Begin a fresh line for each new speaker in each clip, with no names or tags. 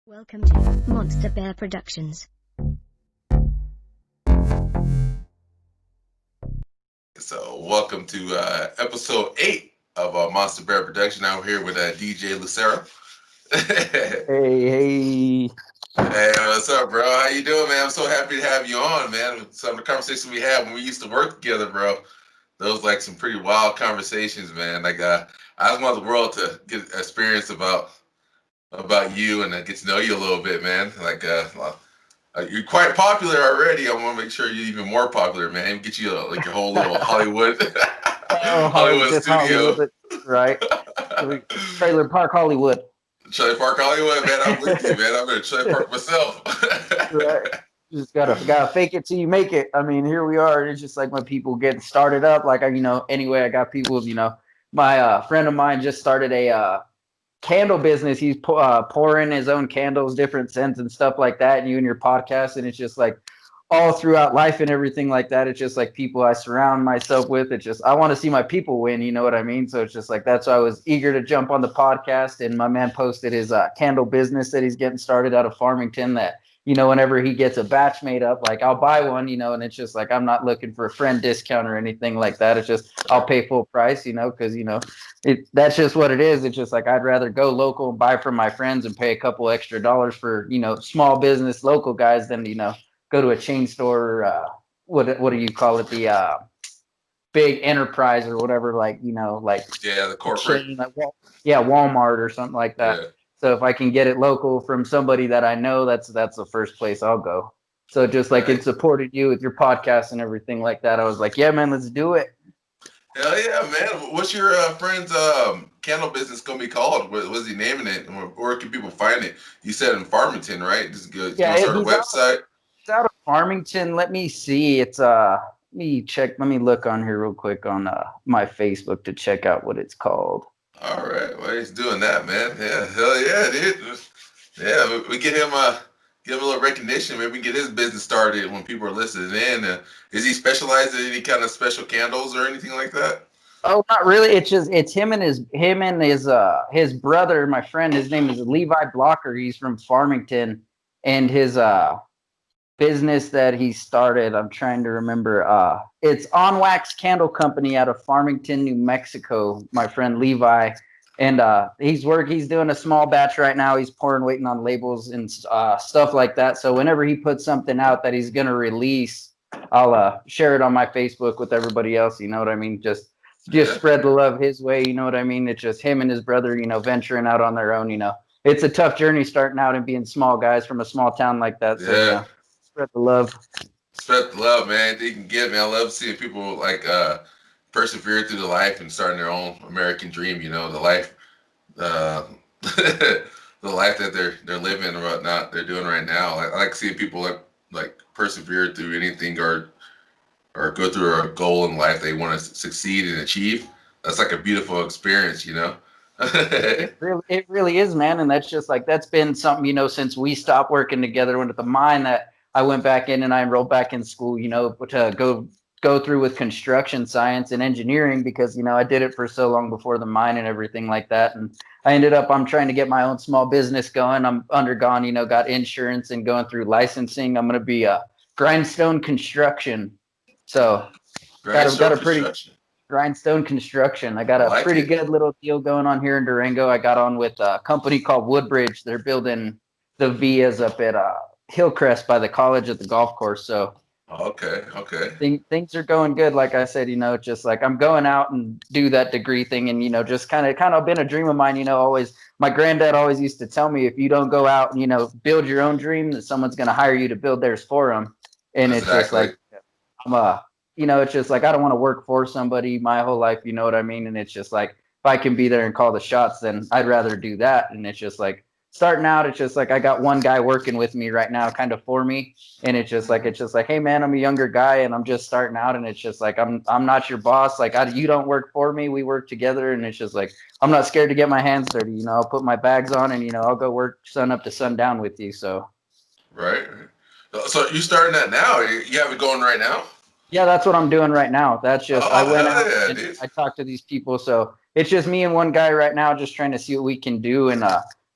Welcome to Monster Bear Productions.
So, welcome to episode 8 of Monster Bear Production. I'm here with DJ Lucero.
Hey.
Hey, what's up, bro? How you doing, man? I'm so happy to have you on, man. Some of the conversations we had when we used to work together, bro. Those like some pretty wild conversations, man. I just want the world to get experience about you and get to know you a little bit, man. You're quite popular already. I want to make sure you're even more popular, man. Get you your whole little Hollywood Hollywood studio.
Hollywood, right? Trailer Park Hollywood.
Trailer Park Hollywood, man. I'm with you, man. I'm in a trailer park myself.
Right. Just gotta fake it till you make it. I mean, here we are. It's just like when people get started up. Anyway, I got people. My friend of mine just started a candle business. He's pouring his own candles, different scents and stuff like that. And you and your podcast, and it's just like all throughout life and everything like that. It's just like people I surround myself with. It's just I want to see my people win. You know what I mean? So it's just like that's why I was eager to jump on the podcast. And my man posted his candle business that he's getting started out of Farmington. That whenever he gets a batch made up, like I'll buy one. And it's just like I'm not looking for a friend discount or anything like that. It's just I'll pay full price. Because that's just what it is. It's just like I'd rather go local and buy from my friends and pay a couple extra dollars for small business local guys than go to a chain store. What do you call it? The big enterprise or whatever.
The corporate.
Chain, Walmart or something like that.
Yeah.
So if I can get it local from somebody that I know, that's the first place I'll go. So just like it supported you with your podcast and everything like that, I was like, yeah, man, let's do it.
Hell yeah, man. What's your friend's candle business going to be called? What's he naming it? And where can people find it? You said in Farmington, right? Just go start a website.
It's out of Farmington. Let me see. It's let me check. Let me look on here real quick on my Facebook to check out what it's called.
All right. Well, he's doing that, man. Yeah. Hell yeah, dude. Yeah, we get him a little recognition. Maybe we can get his business started when people are listening in. Is he specialized in any kind of special candles or anything like that?
Oh, not really. It's him and his brother, my friend. His name is Levi Blocker. He's from Farmington, and his business that he started, I'm trying to remember. It's On Wax Candle Company out of Farmington, New Mexico. My friend Levi, and he's doing a small batch right now. He's waiting on labels and stuff like that. So whenever he puts something out that he's gonna release, I'll share it on my Facebook with everybody else. You know what I mean? Just spread the love his way. You know what I mean? It's just him and his brother, venturing out on their own. It's a tough journey starting out and being small guys from a small town like that. So spread the love.
Spread the love, man. You can give, man. I love seeing people persevere through the life and starting their own American dream. The life, the life that they're living and whatnot they're doing right now. I like seeing people like persevere through anything or go through a goal in life they want to succeed and achieve. That's like a beautiful experience,
It really is, man. And that's just like that's been something, since we stopped working together at the mine that I went back in and I enrolled back in school, to go through with construction science and engineering because, I did it for so long before the mine and everything like that. And I ended up, I'm trying to get my own small business going. I'm undergone, got insurance and going through licensing. I'm going to be a Grindstone Construction. So got a pretty Grindstone Construction. I got a pretty good little deal going on here in Durango. I got on with a company called Woodbridge. They're building the villas up at Hillcrest by the college at the golf course. So
okay.
Things are going good. Like I said, just like I'm going out and do that degree thing, and just kind of been a dream of mine. Always my granddad always used to tell me if you don't go out and build your own dream, that someone's going to hire you to build theirs for them. And It's just like it's just like I don't want to work for somebody my whole life. You know what I mean? And it's just like if I can be there and call the shots, then I'd rather do that. And it's just like starting out, it's just like I got one guy working with me right now, kind of for me. And it's just like, hey man, I'm a younger guy and I'm just starting out. And it's just like I'm not your boss. Like you don't work for me. We work together. And it's just like I'm not scared to get my hands dirty. I'll put my bags on and I'll go work sun up to sundown with you. So
right. So you starting that now? You have it going right now?
Yeah, that's what I'm doing right now. That's just I went out and I talked to these people. So it's just me and one guy right now, just trying to see what we can do. And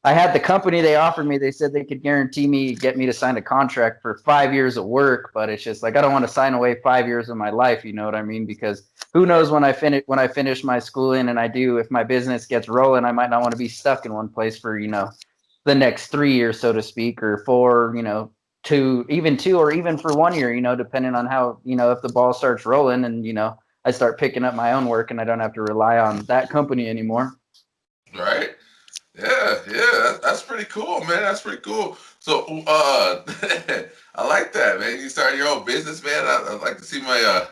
I had the company they offered me. They said they could guarantee me, get me to sign a contract for 5 years of work, but it's just like I don't want to sign away 5 years of my life. You know what I mean? Because who knows when I finish my schooling and I do, if my business gets rolling, I might not want to be stuck in one place for the next 3 years, so to speak, or four, two, or even for 1 year. Depending on how if the ball starts rolling and I start picking up my own work and I don't have to rely on that company anymore.
Right. Yeah, yeah, that's pretty cool, man. That's pretty cool. So, I like that, man. You started your own business, man. I like to see my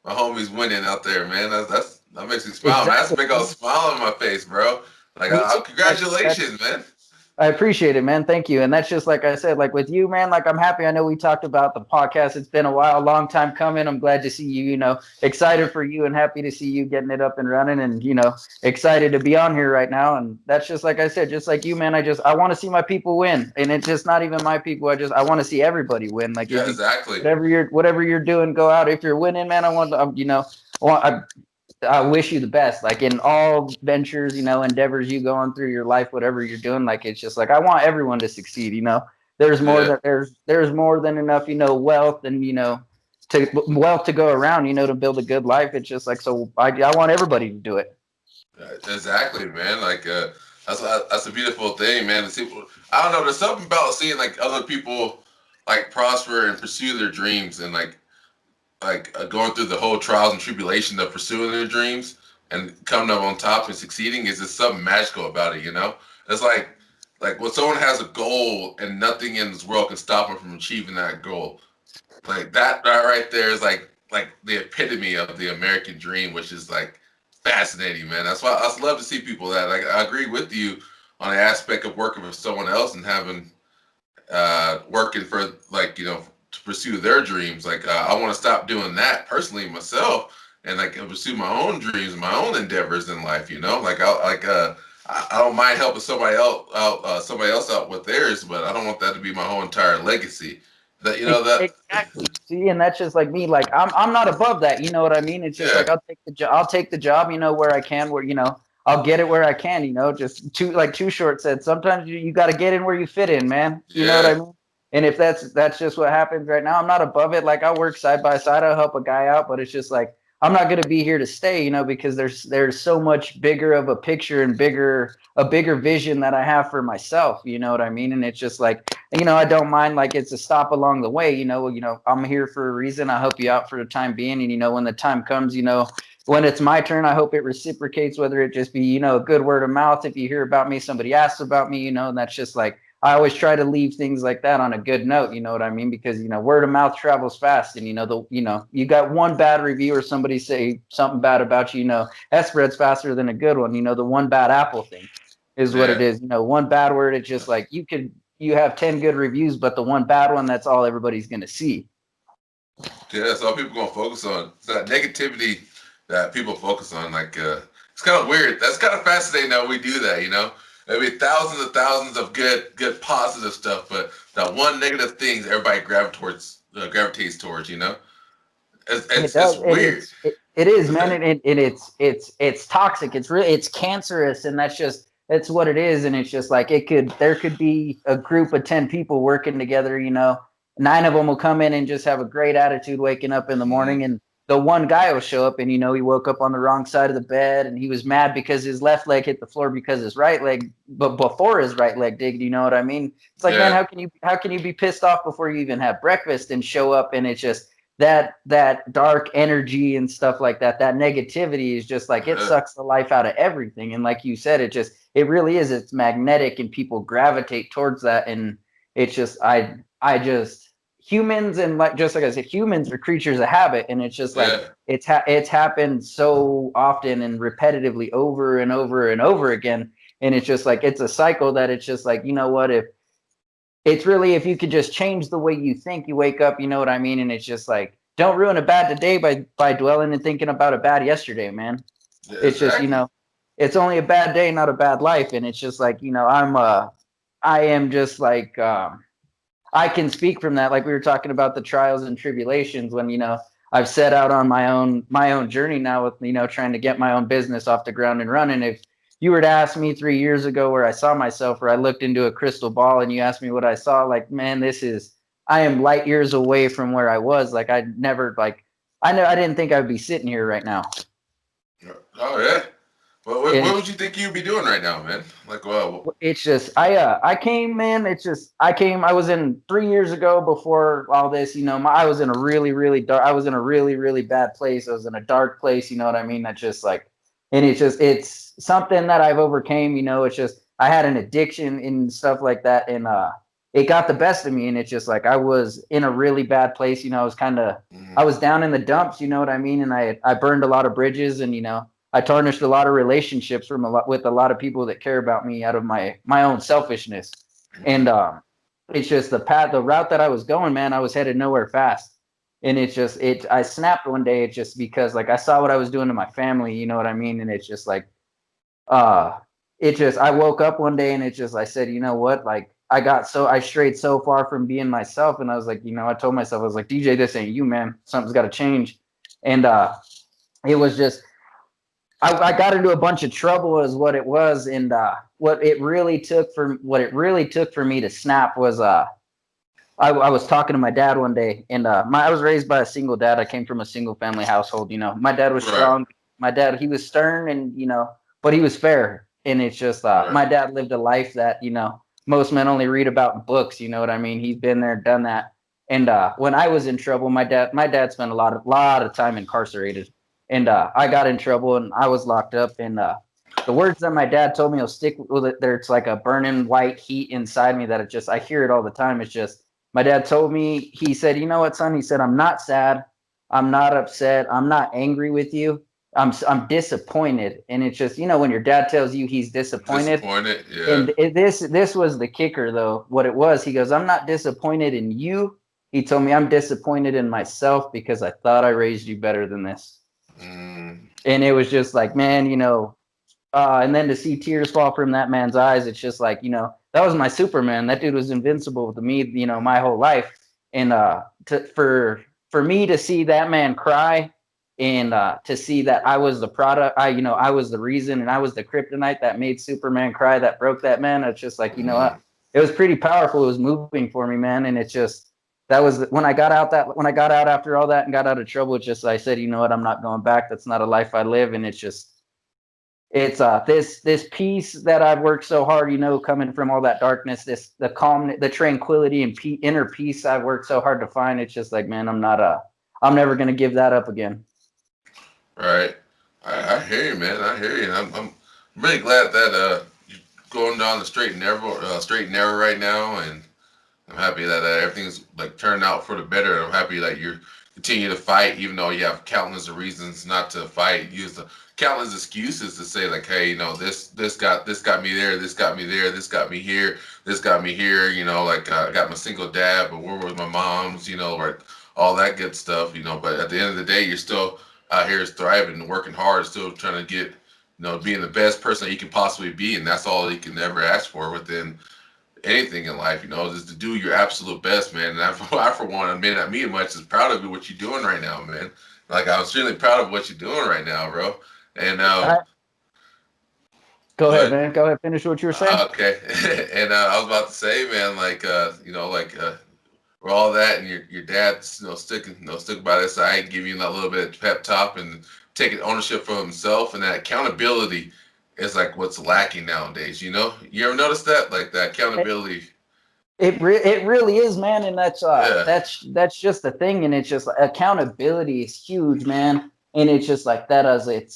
homies winning out there, man. That makes me smile, man. That's a
Exactly.
big old smile on my face, bro. Like,
Me too.
congratulations, man.
I appreciate it, man. Thank you. And that's just like I said, like with you, man, like I'm happy. I know we talked about the podcast. It's been a while, a long time coming. I'm glad to see you, excited for you and happy to see you getting it up and running and, excited to be on here right now. And that's just like I said, just like you, man, I want to see my people win. And it's just not even my people. I want to see everybody win. Like
Yeah,
if you,
exactly.
whatever you're doing, go out. If you're winning, man, I wish you the best, like in all ventures, endeavors you go on through your life, whatever you're doing. Like, it's just like, I want everyone to succeed. There's more
Yeah,
that there's more than enough, wealth and, wealth to go around, to build a good life. It's just like, so I want everybody to do it.
exactly, man. Like, that's a beautiful thing, man. To see, I don't know. There's something about seeing like other people like prosper and pursue their dreams and going through the whole trials and tribulation of pursuing their dreams and coming up on top and succeeding is just something magical about it, It's like when someone has a goal and nothing in this world can stop them from achieving that goal. Like that right there is like the epitome of the American dream, which is like fascinating, man. That's why I love to see people that like I agree with you on the aspect of working for someone else and having working for to pursue their dreams. Like I want to stop doing that personally myself and like pursue my own dreams and my own endeavors in life. Like I don't mind helping somebody else out with theirs, but I don't want that to be my whole entire legacy. That that.
Exactly. See, and that's just like me. Like I'm not above that. You know what I mean? It's just
Yeah,
like I'll take the job. I'll take the job. Where I can. Where I'll get it where I can. Just Too Short said. Sometimes you got to get in where you fit in, man. You know what I
yeah,
mean? And if that's just what happens right now, I'm not above it. Like I work side by side. I'll help a guy out, but it's just like I'm not gonna be here to stay. Because there's so much bigger of a picture and a bigger vision that I have for myself. You know what I mean? And it's just like I don't mind, like it's a stop along the way, I'm here for a reason. I'll help you out for the time being. And, when the time comes, when it's my turn, I hope it reciprocates, whether it just be, a good word of mouth. If you hear about me, somebody asks about me, and that's just like, I always try to leave things like that on a good note. You know what I mean? Because, word of mouth travels fast and, you got one bad review or somebody say something bad about you, that spreads faster than a good one. The one bad apple thing is what
yeah.
it is. One bad word. It's just like you have 10 good reviews, but the one bad one, that's all everybody's going to see.
Yeah, that's all people gonna focus on. It's that negativity that people focus on. Like, it's kind of weird. That's kind of fascinating that we do that. I mean, thousands and thousands of good positive stuff, but that one negative things everybody gravitates towards.
It
It's
does, and
weird.
it is, man, and it's toxic. It's cancerous, and that's what it is. And it's just like there could be a group of 10 people working together. 9 of them will come in and just have a great attitude waking up in the
Mm-hmm.
morning, and the one guy will show up and he woke up on the wrong side of the bed and he was mad because his left leg hit the floor because his right leg, but before his right leg did. You know what I mean? It's like, man,
Yeah,
how can you be pissed off before you even have breakfast and show up and it's just that dark energy and stuff like that negativity is just like it
yeah,
sucks the life out of everything. And like you said, it really is, it's magnetic and people gravitate towards that. And it's just I just humans, and just like I said, humans are creatures of habit, and it's just like
yeah,
it's happened so often and repetitively over and over and over again. And it's just like it's a cycle that it's just like, what, if it's really, if you could just change the way you think, you wake up, you know what I mean? And it's just like, don't ruin a bad today by dwelling and thinking about a bad yesterday, man.
yeah,
It's just,
exactly.
it's only a bad day, not a bad life. And it's just like, I am just like, I can speak from that. Like we were talking about the trials and tribulations when, I've set out on my own journey now with, trying to get my own business off the ground and running. If you were to ask me 3 years ago where I saw myself, or I looked into a crystal ball and you asked me what I saw, like, man, I am light years away from where I was. Like, I never, like, I didn't think I'd be sitting here right now.
Oh yeah. Well, what
And
would you think you'd be doing right now, man? Like, well,
it's just, I came, man. It's just, I was in 3 years ago before all this, I was in a really, really dark, I was in a really, really bad place. I was in a dark place. You know what I mean? That's just like, and it's something that I've overcame, it's just, I had an addiction and stuff like that. And, it got the best of me. And it's just like, I was in a really bad place. I was I was down in the dumps, you know what I mean? And I burned a lot of bridges and, I tarnished a lot of relationships with a lot of people that care about me out of my own selfishness. And it's just the route that I was going, man, I was headed nowhere fast. And I snapped one day. It's just because like I saw what I was doing to my family, you know what I mean? And it's just like, I woke up one day and I said, you know what? Like I strayed so far from being myself. And I was like, I told myself, I was like, DJ, this ain't you, man. Something's got to change. And it was just, I got into a bunch of trouble is what it was. And what it really took for me to snap was I was talking to my dad one day, and I was raised by a single dad. I came from a single family household. My dad was strong. My dad, he was stern, and but he was fair. And it's just my dad lived a life that most men only read about in books. You know what I mean? He's been there, done that. And when I was in trouble, my dad spent a lot of time incarcerated. And I got in trouble and I was locked up. And the words that my dad told me will stick with it. There's like a burning white heat inside me that I hear it all the time. It's just, my dad told me, he said, you know what, son? He said, I'm not sad. I'm not upset. I'm not angry with you. I'm disappointed. And it's just, when your dad tells you he's disappointed.
Yeah.
And this was the kicker, though. What it was, he goes, I'm not disappointed in you. He told me I'm disappointed in myself because I thought I raised you better than this. And it was just like, man, and then to see tears fall from that man's eyes, it's just like, that was my Superman. That dude was invincible to me, my whole life. And for me to see that man cry and to see that I was the product, I was the reason and I was the kryptonite that made Superman cry, that broke that man. It's just like, it was pretty powerful. It was moving for me, man. And it's just, that was when I got out after all that and got out of trouble. It's just, I said, you know what, I'm not going back. That's not a life I live. And it's just, it's this peace that I've worked so hard, coming from all that darkness, the calm, the tranquility and inner peace I've worked so hard to find. It's just like, man, I'm never going to give that up again.
Right. I hear you, man. I hear you. I'm really glad that you're going down the straight and narrow right now, and I'm happy that everything's like turned out for the better. I'm happy that you're continue to fight, even though you have countless of reasons not to fight. Use the countless excuses to say like, hey, this got me there, this got me there, this got me here, this got me here. Like I got my single dad, but where was my mom's? Like all that good stuff. But at the end of the day, you're still out here thriving and working hard, still trying to get, being the best person that you can possibly be, and that's all you can ever ask for within anything in life, is to do your absolute best, man. And I for one, I may not mean much, is proud of what you're doing right now, man. Like, I was really proud of what you're doing right now, bro. And
go ahead, man. Go ahead, finish what you were saying.
Okay. And I was about to say, man, like, for all that, and your dad, sticking by this side, giving you that little bit of pep talk and taking ownership for himself, and that accountability is like what's lacking nowadays. You ever notice that, like that accountability?
It really is, man, and that's just the thing, and it's just accountability is huge, man, and it's just like that as it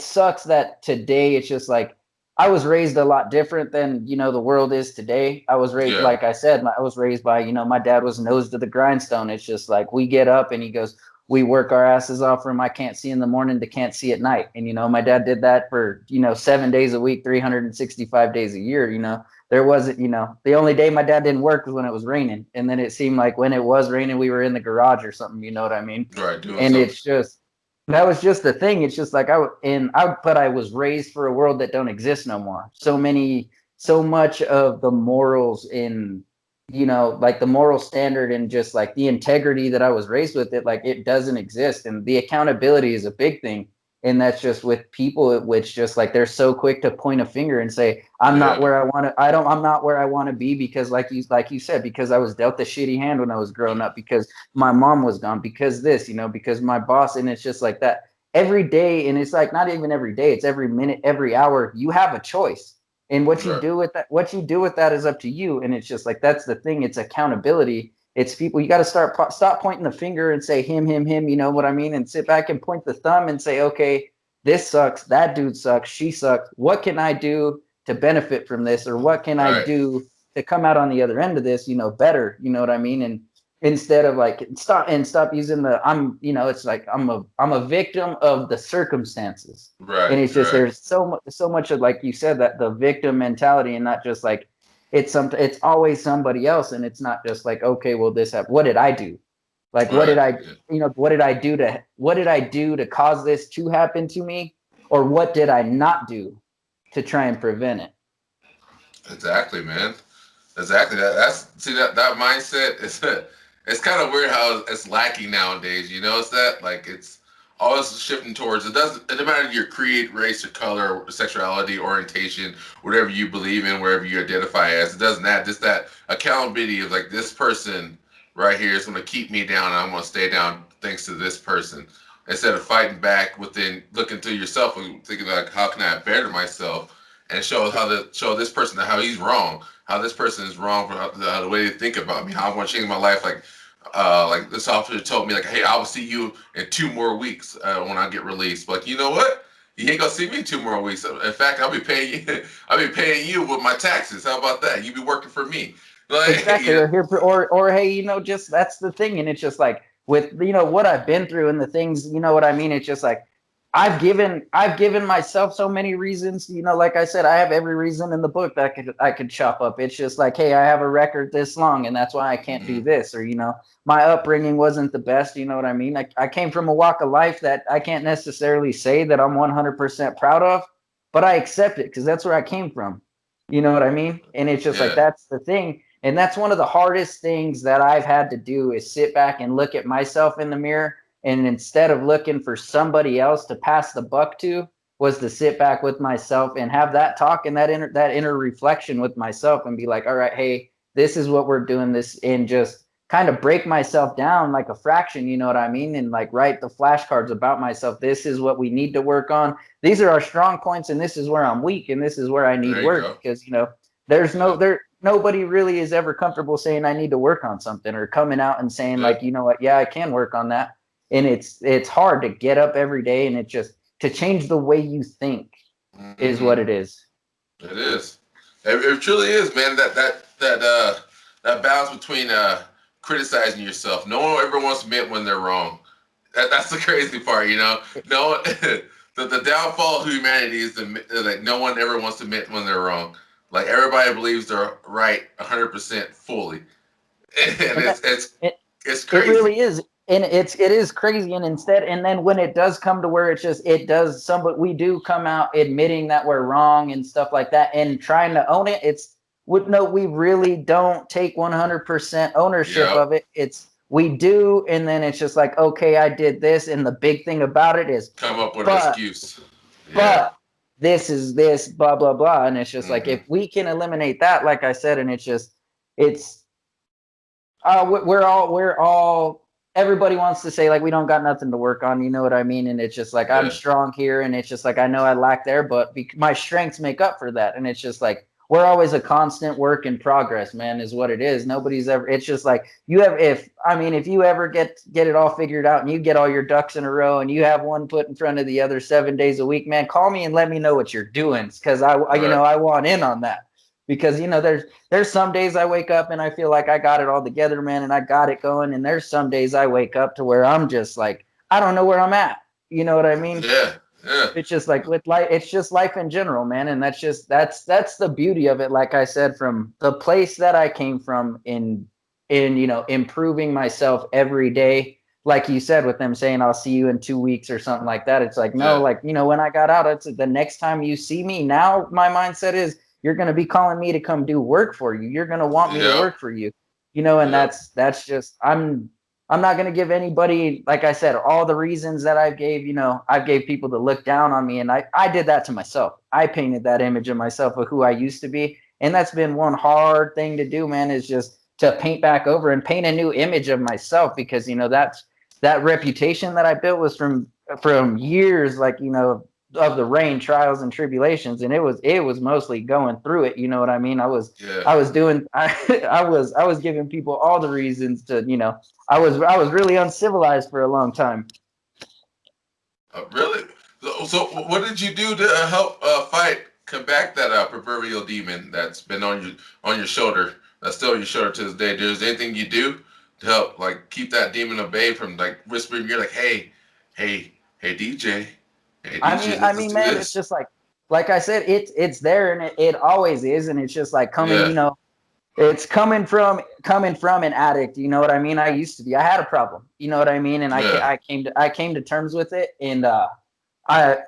sucks that today it's just like I was raised a lot different than the world is today. I was raised, like I said, I was raised by my dad was nose to the grindstone. It's just like we get up and he goes, we work our asses off from I can't see in the morning to can't see at night, and my dad did that for 7 days a week, 365 days a year. There wasn't, the only day my dad didn't work was when it was raining. And then it seemed like when it was raining, we were in the garage or something, you know what I mean?
Right.
And it's just, that was just the thing. It's just like but I was raised for a world that don't exist no more. So much of the morals in, like the moral standard and just like the integrity that I was raised with, it doesn't exist. And the accountability is a big thing. And that's just with people, which just like they're so quick to point a finger and say, I'm not where I want to, I'm not where I want to be because like you said, because I was dealt a shitty hand when I was growing up, because my mom was gone, because this, because my boss, and it's just like that every day. And it's like not even every day, it's every minute, every hour, you have a choice. And what you do with that is up to you. And it's just like, that's the thing. It's accountability. It's people, you got to stop pointing the finger and say him, you know what I mean? And sit back and point the thumb and say, okay, this sucks. That dude sucks. She sucks. What can I do to benefit from this? Or what can I do to come out on the other end of this, better? You know what I mean? And instead of like, stop using it's like, I'm a victim of the circumstances. And it's just, there's so much of, like you said, that the victim mentality, and not just like, it's always somebody else. And it's not just like, okay, well, this happened. What did I do? Like, what did I do to cause this to happen to me? Or what did I not do to try and prevent it?
Exactly, man. Exactly. That mindset is it's kind of weird how it's lacking nowadays. It's that like it's always shifting towards it doesn't matter your creed, race, or color, or sexuality, orientation, whatever you believe in, wherever you identify as. It doesn't that just that accountability of like this person right here is going to keep me down, and I'm going to stay down thanks to this person. Instead of fighting back within, looking to yourself and thinking like, how can I better myself and show this person how he's wrong, how this person is wrong for the way they think about me, how I want to change my life. Like this officer told me, like, hey, I will see you in 2 more weeks when I get released. But you know what? You ain't gonna see me in 2 more weeks. In fact, I'll be paying you. I'll be paying you with my taxes. How about that? You be working for me. Like,
exactly. Or hey, just that's the thing. And it's just like with what I've been through and the things, what I mean. It's just like I've given myself so many reasons. Like I said, I have every reason in the book that I could chop up. It's just like, hey, I have a record this long, and that's why I can't do this. Or my upbringing wasn't the best. You know what I mean? I came from a walk of life that I can't necessarily say that I'm 100% proud of, but I accept it because that's where I came from. You know what I mean? And it's just like, that's the thing. And that's one of the hardest things that I've had to do, is sit back and look at myself in the mirror. And instead of looking for somebody else to pass the buck to, was to sit back with myself and have that talk and that inner reflection with myself and be like, all right, hey, this is what we're doing this, and just kind of break myself down like a fraction, you know what I mean? And like write the flashcards about myself. This is what we need to work on. These are our strong points, and this is where I'm weak, and this is where I need work. Because nobody really is ever comfortable saying I need to work on something, or coming out and saying like, you know what, yeah, I can work on that. And it's hard to get up every day, and it just to change the way you think is what it is.
It is. It truly is, man. That balance between criticizing yourself. No one ever wants to admit when they're wrong. That's the crazy part, No, the downfall of humanity is like no one ever wants to admit when they're wrong. Like everybody believes they're right 100% fully, and it's crazy.
It really is. And it is crazy. And then when it does come to where we do come out admitting that we're wrong and stuff like that, and trying to own it, we really don't take 100% ownership of it. We do. And then it's just like, okay, I did this. And the big thing about it is
come up with an excuse.
But this is this, blah, blah, blah. And it's just like, if we can eliminate that, like I said, and we're all everybody wants to say like we don't got nothing to work on, you know what I mean? And it's just like I'm strong here, and it's just like I know I lack there, but my strengths make up for that. And it's just like we're always a constant work in progress, man, is what it is. Nobody's ever. It's just like if you ever get it all figured out and you get all your ducks in a row and you have one foot in front of the other 7 days a week, man, call me and let me know what you're doing, because I want in on that. Because there's some days I wake up and I feel like I got it all together, man, and I got it going. And there's some days I wake up to where I'm just like, I don't know where I'm at. You know what I mean?
Yeah.
It's just like with life, it's just life in general, man. And that's the beauty of it. Like I said, from the place that I came from in improving myself every day. Like you said, with them saying, I'll see you in 2 weeks or something like that. It's like, no, like, when I got out, it's the next time you see me now, my mindset is, you're going to be calling me to come do work for you. You're going to want me to work for you, and that's just, I'm I'm not going to give anybody, like I said, all the reasons that I gave, I gave people to look down on me. And I did that to myself. I painted that image of myself of who I used to be. And that's been one hard thing to do, man, is just to paint back over and paint a new image of myself, because, that reputation that I built was from years, like, of the rain, trials and tribulations. And it was mostly going through it. You know what I mean? I was doing, I was giving people all the reasons to, I was really uncivilized for a long time.
Really? So what did you do to help combat that proverbial demon that's been on your shoulder, that's still on your shoulder to this day? Is there anything you do to help like keep that demon at bay from like whispering? You're like, hey, DJ, hey DJ,
I
let's
mean,
do
man, it's
this.
just like I said, it's there, and it always is, and it's just like coming,
Yeah,
it's coming from an addict. You know what I mean? I used to be. I had a problem. You know what I mean? And
yeah,
I came to terms with it, and I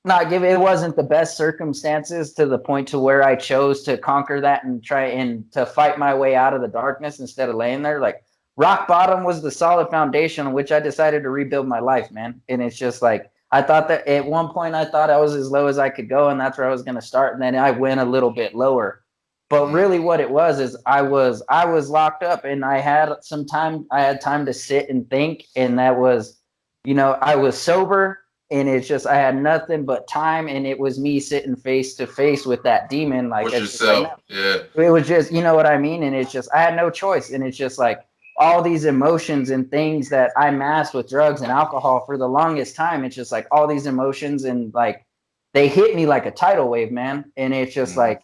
not give it wasn't the best circumstances to the point to where I chose to conquer that and try and to fight my way out of the darkness instead of laying there. Like rock bottom was the solid foundation on which I decided to rebuild my life, man. And it's just like I thought that at one point I thought I was as low as I could go, and that's where I was going to start. And then I went a little bit lower. But really what it was is I was locked up, and I had some time. I had time to sit and think, and that was, I was sober, and it's just I had nothing but time, and it was me sitting face to face with that demon. Like
with
it's just like, no,
yourself. Yeah,
it was just, you know what I mean? And it's just I had no choice, and it's just like all these emotions and things that I masked with drugs and alcohol for the longest time. It's just like all these emotions, and like they hit me like a tidal wave, man. And it's just like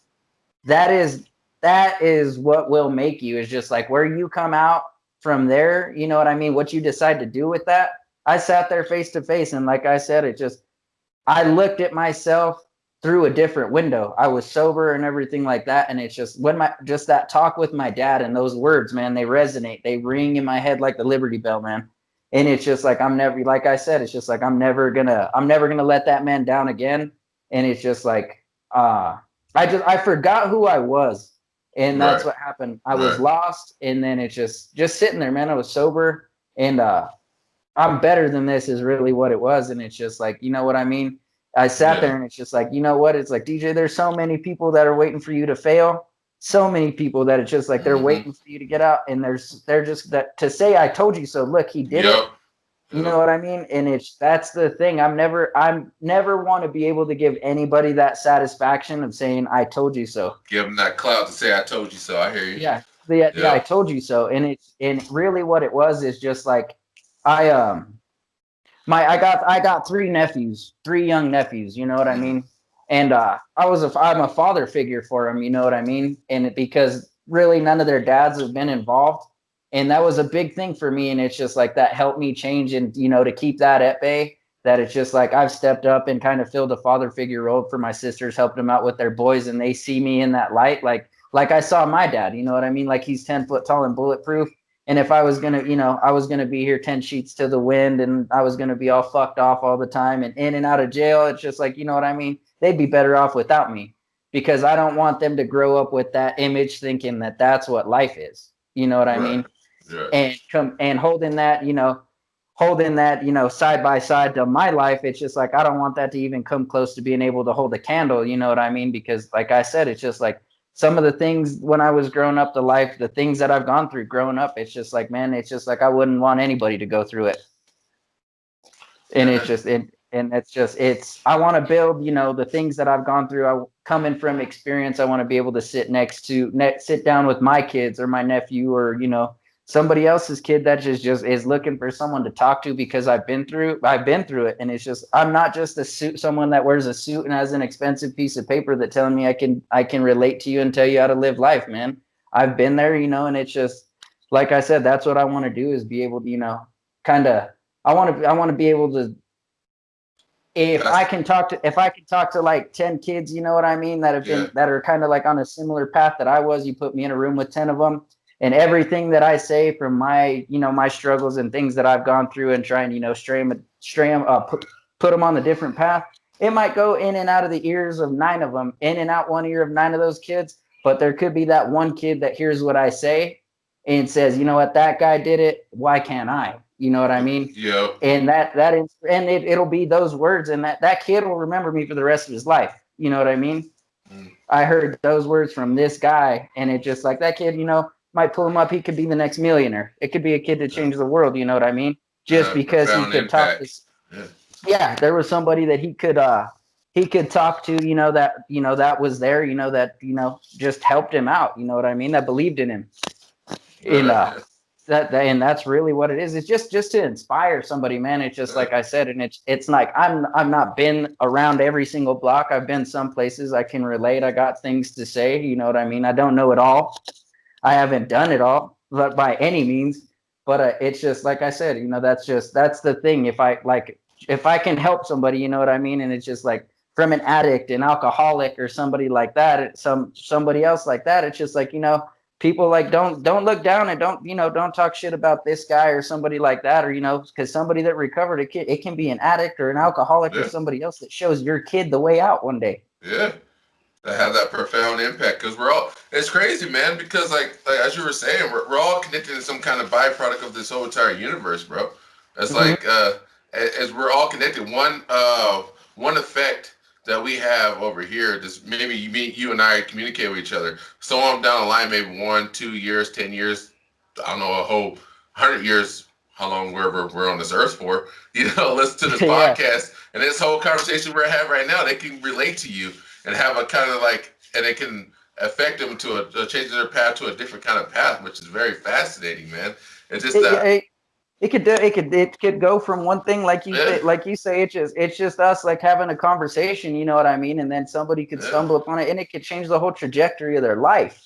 that is what will make you, is just like where you come out from there. You know what I mean? What you decide to do with that. I sat there face to face, and like I said, I looked at myself through a different window. I was sober and everything like that, and it's just just that talk with my dad, and those words, man, they resonate, they ring in my head like the Liberty Bell, man. And it's just like like I said, it's just like I'm never gonna let that man down again. And it's just like I forgot who I was, and that's
right,
what happened. I was
right.
lost, and then it's just sitting there, man. I was sober, and I'm better than this is really what it was. And it's just like, you know what I mean? I sat
Yeah,
there, and it's just like, you know what? It's like, DJ, there's so many people that are waiting for you to fail. So many people that it's just like they're
mm-hmm.
waiting for you to get out, and they're just that to say I told you so. Look, he did it.
Yep,
You
yep.
know what I mean? And that's the thing. I'm never want to be able to give anybody that satisfaction of saying I told you so.
Give them that clout to say I told you so. I hear you.
Yeah. Yeah, I
Yep.
told you so. And really what it was is just like I I got three young nephews, you know what I
Mm-hmm.
mean? And I'm a father figure for them, you know what I mean? And because really none of their dads have been involved, and that was a big thing for me. And it's just like that helped me change, and to keep that at bay. That it's just like I've stepped up and kind of filled a father figure role for my sisters, helped them out with their boys, and they see me in that light, like I saw my dad, you know what I mean? Like he's 10 foot tall and bulletproof. And if I was gonna, I was gonna be here 10 sheets to the wind, and I was gonna be all fucked off all the time and in and out of jail. It's just like, you know what I mean? They'd be better off without me, because I don't want them to grow up with that image thinking that that's what life is. You know what I
Right,
mean?
right.
And holding that, side by side to my life. It's just like I don't want that to even come close to being able to hold a candle. You know what I mean? Because like I said, it's just like some of the things when I was growing up, the things that I've gone through growing up, it's just like, man, it's just like I wouldn't want anybody to go through it. And it's
Yeah,
just and it's I want to build, the things that I've gone through. Coming from experience, I want to be able to sit down with my kids or my nephew, or somebody else's kid that just is looking for someone to talk to, because I've been through it. And it's just I'm not just someone that wears a suit and has an expensive piece of paper that telling me I can relate to you and tell you how to live life, man. I've been there, and it's just like I said, that's what I want to do, is be able to, kind of I want to be able to,
that's
if I can talk to like 10 kids, you know what I mean,
yeah.
that are kind of like on a similar path that I was. You put me in a room with 10 of them, and everything that I say from my struggles and things that I've gone through, and try and stray them put them on the different path. It might go in and out of the ears of 9 of them, in and out one ear of 9 of those kids, but there could be that one kid that hears what I say, and says, you know what, that guy did it. Why can't I? You know what I mean?
Yeah.
And it'll be those words, and that kid will remember me for the rest of his life. You know what I mean? I heard those words from this guy, and it just like that kid, might pull him up. He could be the next millionaire. It could be a kid that changes the world. You know what I mean? Just because he
Profound
could talk
impact.
to, yeah, there was somebody that he could talk to, that was there, that, just helped him out. You know what I mean? That believed in him. And and that's really what it is. It's just to inspire somebody, man. It's just like I said, and it's like I'm not been around every single block. I've been some places. I can relate. I got things to say. You know what I mean? I don't know it all. I haven't done it all, but by any means. But it's just like I said. That's the thing. If I can help somebody, you know what I mean, and it's just like from an addict, an alcoholic, or somebody like that, somebody else like that. It's just like people like don't look down and don't talk shit about this guy or somebody like that, or because somebody that recovered a kid, it can be an addict or an alcoholic or somebody else that shows your kid the way out one day.
Yeah, that have that profound impact, because it's crazy, man, because like as you were saying, we're all connected in some kind of byproduct of this whole entire universe, bro. It's like as we're all connected, one effect that we have over here, just maybe you and I communicate with each other. So on down the line, maybe 1, 2 years, 10 years, I don't know, a whole 100 years, how long we're on this earth for, listen to this podcast and this whole conversation we're having right now, they can relate to you and have a kind of like, and it can affect them to change their path to a different kind of path, which is very fascinating, man. It's just that.
It could go from one thing, like you say, it's just us like having a conversation, you know what I mean, and then somebody could stumble upon it, and it could change the whole trajectory of their life.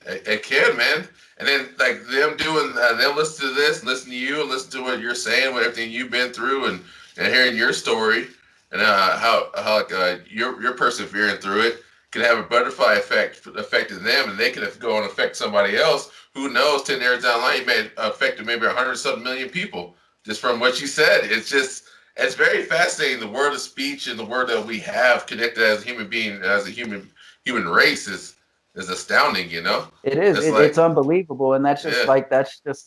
It can, man. And then like them doing, they'll listen to this, listen to you, and listen to what you're saying, what everything you've been through, and hearing your story, and how you're persevering through it can have a butterfly effect affecting them, and they can go and affect somebody else. Who knows? 10 years down the line, you may affect maybe 100-something million people just from what you said. It's very fascinating. The word of speech and the word that we have connected as a human being, as a human race is astounding.
It is. It's unbelievable, and that's just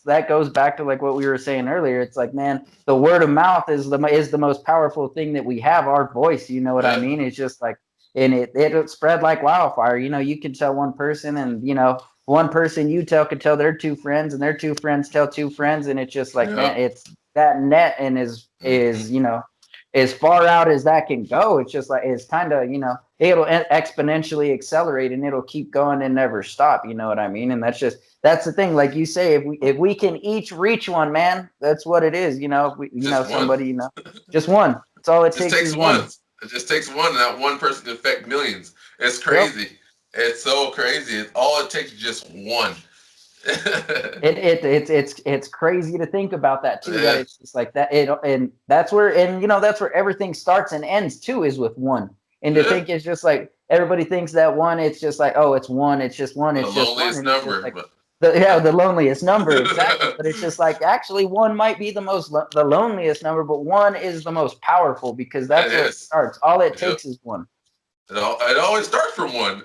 that goes back to like what we were saying earlier. It's like, man, the word of mouth is the most powerful thing that we have. Our voice, you know what I mean? It's just like, and it'll spread like wildfire. You can tell one person, and one person you tell could tell their two friends, and their two friends tell two friends, and it's just like, man, it's that net, and is as far out as that can go. It's just like, it's kind of, it'll exponentially accelerate, and it'll keep going and never stop. You know what I mean? And that's the thing. Like you say, if we can each reach one, man, that's what it is. Somebody, just one. That's all it takes is one.
It just takes one, and that one person can affect millions. It's crazy. Yep. It's so crazy. All it takes is just one.
It's crazy to think about that too. That it's just like that, and that's where everything starts and ends too, is with one. And to think it's just like everybody thinks that one, it's just like, oh, it's one, it's just one, it's just one. And
number,
it's just like, the loneliest number, exactly. But it's just like, actually, one might be the loneliest number, but one is the most powerful, because that's where it starts. All it takes is one.
It always starts from one.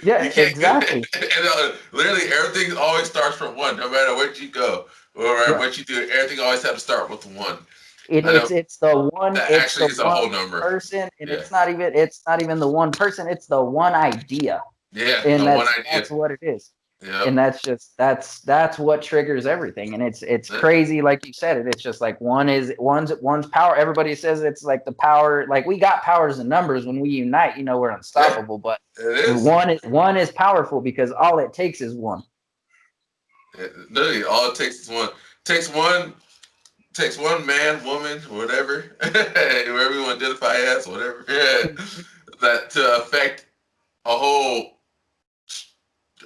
Yeah, exactly.
And literally everything always starts from one. No matter where you go or what you do, everything always has to start with one.
It's the one.
That
it's
actually
the
is a
one
whole number.
Person, and it's not even the one person. It's the one idea.
Yeah,
and that's what it is.
Yeah.
And that's what triggers everything. And it's crazy, like you said. It's just like one's power. Everybody says it's like the power. Like, we got powers and numbers. When we unite, we're unstoppable. But one is powerful, because all it takes is one.
Literally, all it takes is one. Takes one man, woman, whatever, whoever you want to identify as, whatever. That to affect a whole,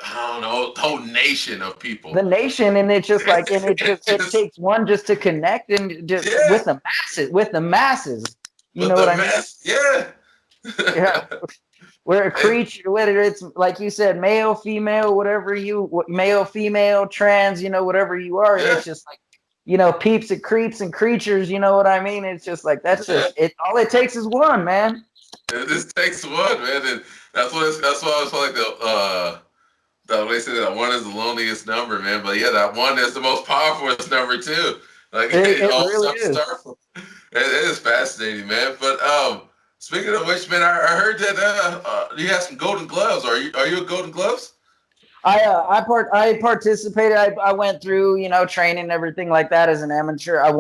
I don't know, whole nation of people.
The nation, and it's just like, and it takes one just to connect, and just with the masses. You know what I mean?
Yeah.
We're a creature, whether it's like you said, male, female, male, female, trans, whatever you are. And it's just like, peeps and creeps and creatures. You know what I mean? It's just like, that's just it. All it takes is one, man.
It just takes one, man, and that's why I was like They say that one is the loneliest number, man. But yeah, that one is the most powerful number too. Like
It
all
really
stuff
is.
start from. It is fascinating, man. But speaking of which, man, I heard that you have some Golden Gloves. Are you a Golden Gloves?
I participated. I went through, training and everything like that as an amateur. I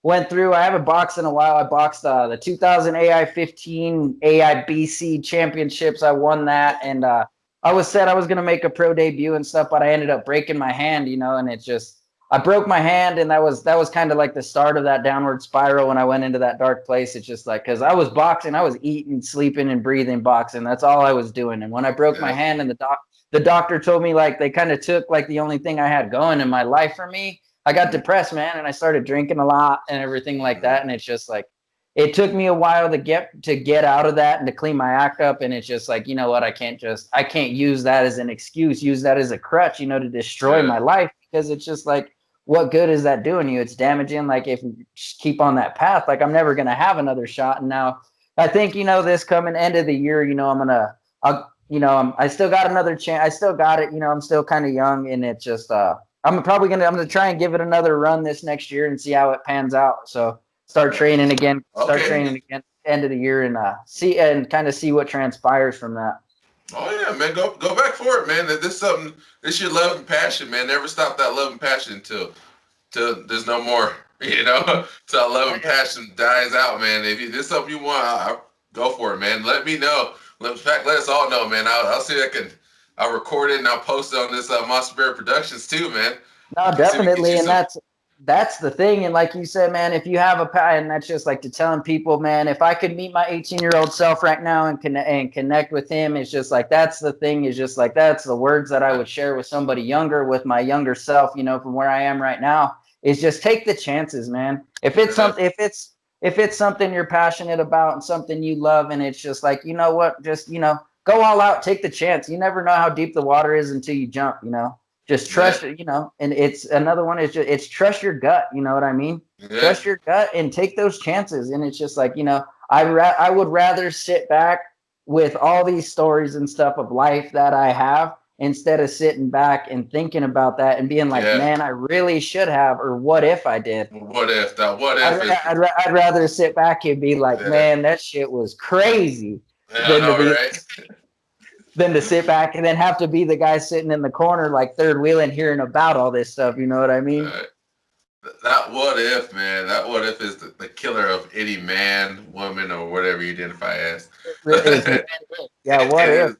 went through. I haven't boxed in a while. I boxed the 2000 AI 15 AIBC championships. I won that, and I was said I was gonna make a pro debut and stuff, but I ended up breaking my hand, and it just I broke my hand, and that was kind of like the start of that downward spiral when I went into that dark place. It's just like because I was boxing, I was eating, sleeping, and breathing boxing. That's all I was doing, and when I broke my
Yeah.
hand, and the doctor told me like they kind of took like the only thing I had going in my life for me. I got depressed, man, and I started drinking a lot and everything like that. And it's just like it took me a while to get out of that and to clean my act up. And it's just like, you know what, I can't use that as an excuse, use that as a crutch, to destroy
Yeah.
my life, because it's just like, what good is that doing you? It's damaging. Like if you just keep on that path, like I'm never gonna have another shot. And now I think, this coming end of the year, I still got another chance. I still got it. I'm still kind of young, and it's just I'm gonna try and give it another run this next year and see how it pans out. So start training again.
Okay.
End of the year, and see and kind of see what transpires from that.
Oh yeah, man. Go back for it, man. This is something. This your love and passion, man. Never stop that love and passion till there's no more. Till love
Oh,
and
yeah.
passion dies out, man. If this is something you want, go for it, man. Let me know. In fact, let us all know, man. I'll see if I can. I'll record it and I'll post it on this Monster Bear Productions too, man.
No,
See if we can get you
definitely, and
some.
that's the thing. And like you said, man, if you have and that's just like to telling people, man, if I could meet my 18-year-old self right now and connect with him, it's just like that's the thing. Is just like that's the words that I would share with somebody younger, with my younger self, from where I am right now. Is just take the chances, man. If it's something you're passionate about and something you love, and it's just like, what, just go all out, take the chance. You never know how deep the water is until you jump. Just
Yeah,
trust it, and it's another one is just it's trust your gut. You know what I mean?
yeah,
Trust your gut and take those chances. And it's just like, I would rather sit back with all these stories and stuff of life that I have, instead of sitting back and thinking about that and being like,
yeah.
man, I really should have, or what if I did?
What if that? What if is?
I'd rather sit back and be like,
Yeah,
man, that shit was crazy,
yeah, I
than to
know,
be
right?
sit back and then have to be the guy sitting in the corner like third wheeling hearing about all this stuff. You know what I mean?
Right. That what if, man. That what if is the killer of any man, woman, or whatever you identify as.
Is man, yeah.
It
What if?
is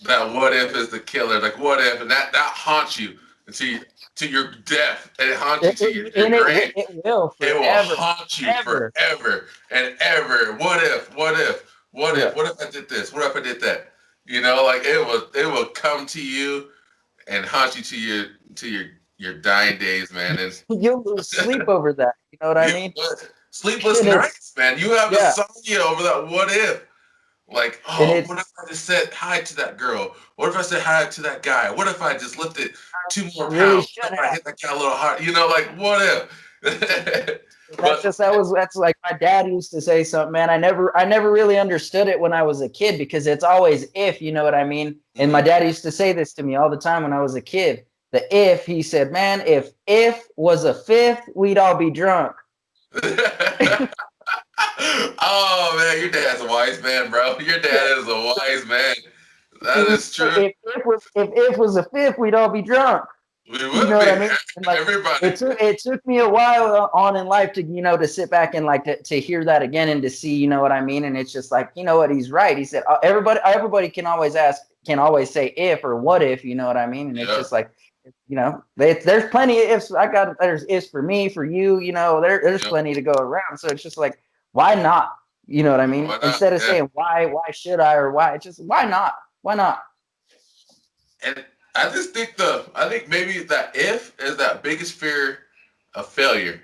that what if is the killer. Like what if, and that haunts you until to your death, and it haunts you to your
And
grave.
it will
It will
forever,
haunt you
forever.
forever and ever. What if? What if? What
Yeah.
if? What if I did this? What if I did that? Like it will come to you and haunt you to your dying days, man. And
You'll lose sleep over that. You know what I
you
mean?
sleepless
And it's
nights, man. You have
yeah,
insomnia over that. What if? Like,
and
oh, what if
it's
I just said hi to that girl? What if I said hi to that guy? What if I just lifted 2 more pounds?
really should
What if I
have.
hit that guy a little hard? Like, what if? But
That's like my dad used to say something, man. I never really understood it when I was a kid, because it's always if, you know what I mean? And my
mhm.
dad used to say this to me all the time when I was a kid. The if, he said, man, if was a fifth, we'd all be drunk.
Oh man, your dad's a wise man, bro. Your dad is a wise man.
He
That
would
is
say,
true.
if was a fifth, we'd all be drunk.
We
You
would
know what
be
I mean? And like
everybody.
it took me a while on in life to to sit back and like to hear that again and to see, you know what I mean? And it's just like, you know what, he's right. He said everybody can always say if or what if, you know what I mean? And it's
Yeah,
just like, there's plenty of ifs. There's ifs for me, for you, there's
yeah.
plenty to go around. So it's just like, why not? You know what I mean?
Why not?
Instead of
Yeah.
saying why should I, or why, it's just why not? Why not?
And I think maybe that if is that biggest fear of failure.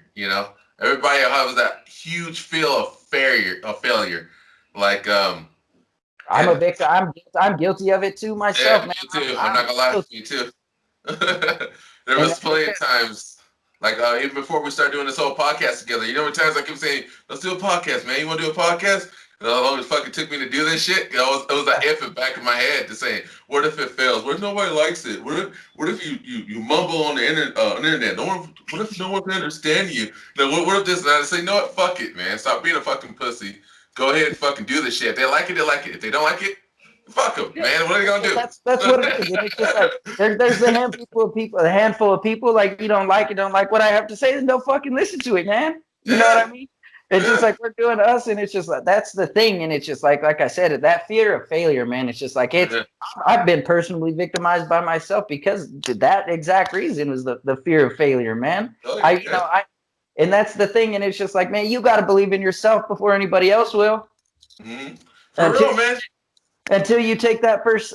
Everybody has that huge feel of failure. Like
I'm a
and
victim. I'm guilty of it too
yeah,
myself, man.
me too. I'm not
I'm
gonna lie,
guilty.
me too. There
And
was
that's
plenty of times, like even before we started doing this whole podcast together. Times I keep saying, "Let's do a podcast, man. You want to do a podcast?" How long it fucking took me to do this shit? It was an if in the back of my head to say, what if it fails? What if nobody likes it? What if you mumble on the internet? What if no one can understand you? What if this and that? I say, you know what? Fuck it, man. Stop being a fucking pussy. Go ahead and fucking do this shit. If they like it, they like it. If they don't like it, fuck them, man. What are they gonna do?
That's what it is. And it's just like there's a handful of people like you don't like what I have to say, then don't fucking listen to it, man. You know what I mean? It's just like we're doing us, and it's just like that's the thing, and it's just like I said, that fear of failure, man. It's just like I've been personally victimized by myself because that exact reason was the fear of failure, man. And that's the thing, and it's just like, man, you got to believe in yourself before anybody else will.
Mm-hmm. For real, man.
Until you take that first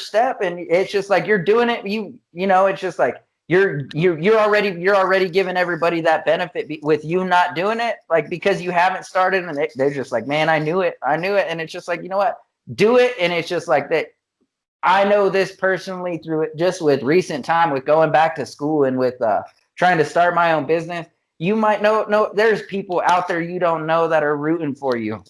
step, and it's just like you're doing it. You know, it's just like you're already giving everybody that benefit with you not doing it, like because you haven't started, and they're just like, man, I knew it, and it's just like, you know what, do it, and it's just like that. I know this personally through it, just with recent time with going back to school and with trying to start my own business. You might know there's people out there you don't know that are rooting for you.